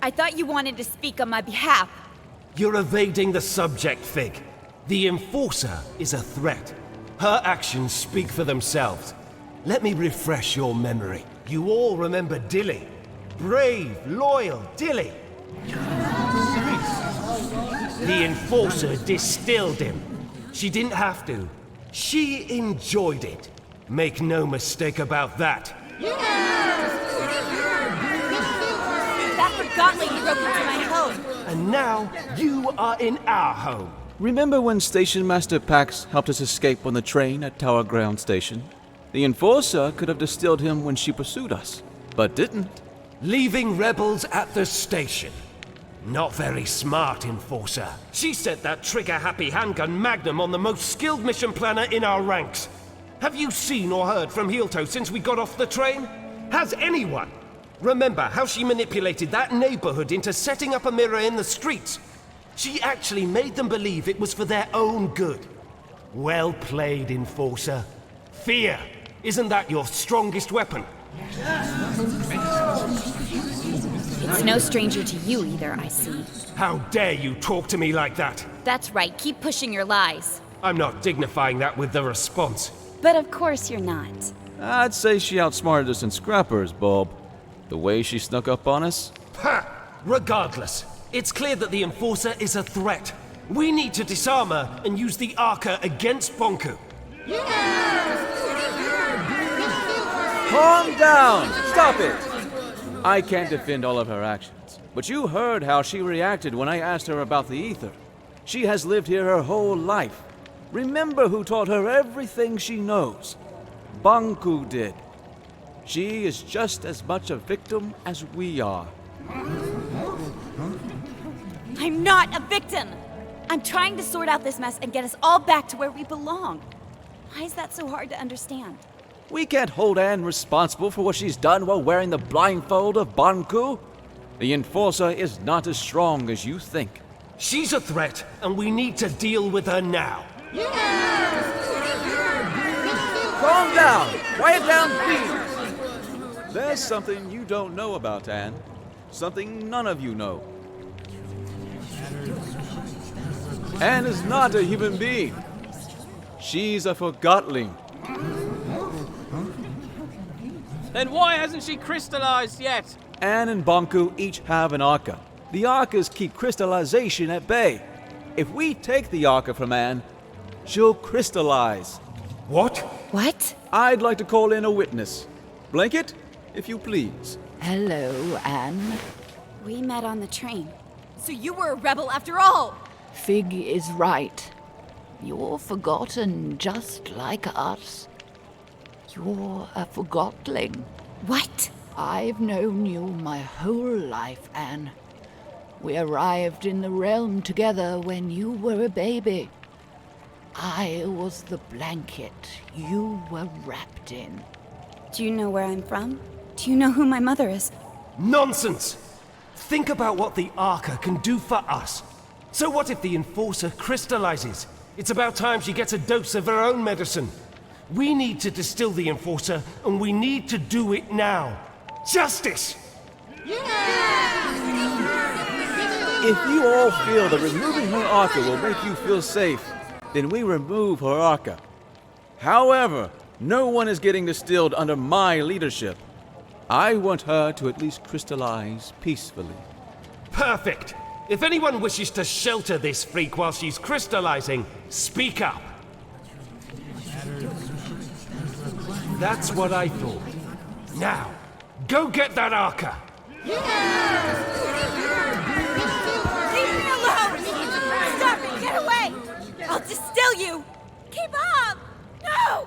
I thought you wanted to speak on my behalf. You're evading the subject, Fig. The Enforcer is a threat. Her actions speak for themselves. Let me refresh your memory. You all remember Dilly. Brave, loyal Dilly. The Enforcer distilled him. She didn't have to. She enjoyed it. Make no mistake about that. That Forgotling broke into my home. And now, you are in our home. Remember when Station Master Pax helped us escape on the train at Tower Ground Station? The Enforcer could have distilled him when she pursued us, but didn't. Leaving rebels at the station. Not very smart, Enforcer. She set that trigger-happy handgun Magnum on the most skilled mission planner in our ranks. Have you seen or heard from Heelto since we got off the train? Has anyone? Remember how she manipulated that neighborhood into setting up a mirror in the streets? She actually made them believe it was for their own good. Well played, Enforcer. Fear, isn't that your strongest weapon? It's no stranger to you either, I see. How dare you talk to me like that? That's right, keep pushing your lies. I'm not dignifying that with the response. But of course you're not. I'd say she outsmarted us in scrappers, Bob. The way she snuck up on us. Ha! Regardless, it's clear that the Enforcer is a threat. We need to disarm her and use the Arca against Bonku. Calm down! Stop it! I can't defend all of her actions, but you heard how she reacted when I asked her about the ether. She has lived here her whole life. Remember who taught her everything she knows. Bonku did. She is just as much a victim as we are. I'm not a victim! I'm trying to sort out this mess and get us all back to where we belong. Why is that so hard to understand? We can't hold Anne responsible for what she's done while wearing the blindfold of Bonku. The Enforcer is not as strong as you think. She's a threat, and we need to deal with her now. Calm down! Quiet down, please! There's something you don't know about Anne. Something none of you know. Anne is not a human being. She's a Forgotling. Then why hasn't she crystallized yet? Anne and Bonku each have an Arca. The Arcas keep crystallization at bay. If we take the Arca from Anne, she'll crystallize. What? What? I'd like to call in a witness. Blanket, if you please. Hello, Anne. We met on the train. So you were a rebel after all! Fig is right. You're forgotten just like us. You're a Forgotling. What? I've known you my whole life, Anne. We arrived in the realm together when you were a baby. I was the blanket you were wrapped in. Do you know where I'm from? Do you know who my mother is? Nonsense! Think about what the Arca can do for us. So what if the Enforcer crystallizes? It's about time she gets a dose of her own medicine. We need to distill the Enforcer, and we need to do it now. Justice! If you all feel that removing her Arca will make you feel safe, then we remove her Arca. However, no one is getting distilled under my leadership. I want her to at least crystallize peacefully. Perfect! If anyone wishes to shelter this freak while she's crystallizing, speak up. That's what I thought. Now, go get that Arca! Leave me alone! Stop it! Get away! I'll distill you! Keep up! No!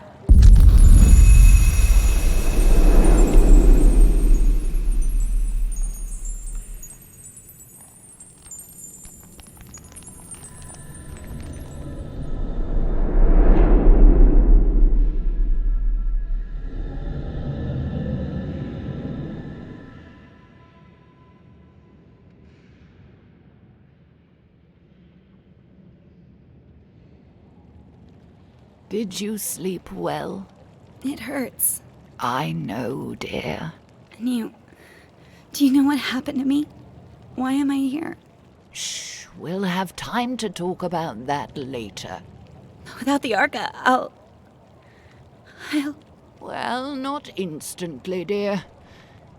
Did you sleep well? It hurts. I know, dear. And do you know what happened to me? Why am I here? Shh, we'll have time to talk about that later. Without the Arca, I'll... Well, not instantly, dear.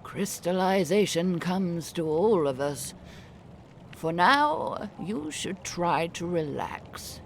Crystallization comes to all of us. For now, you should try to relax.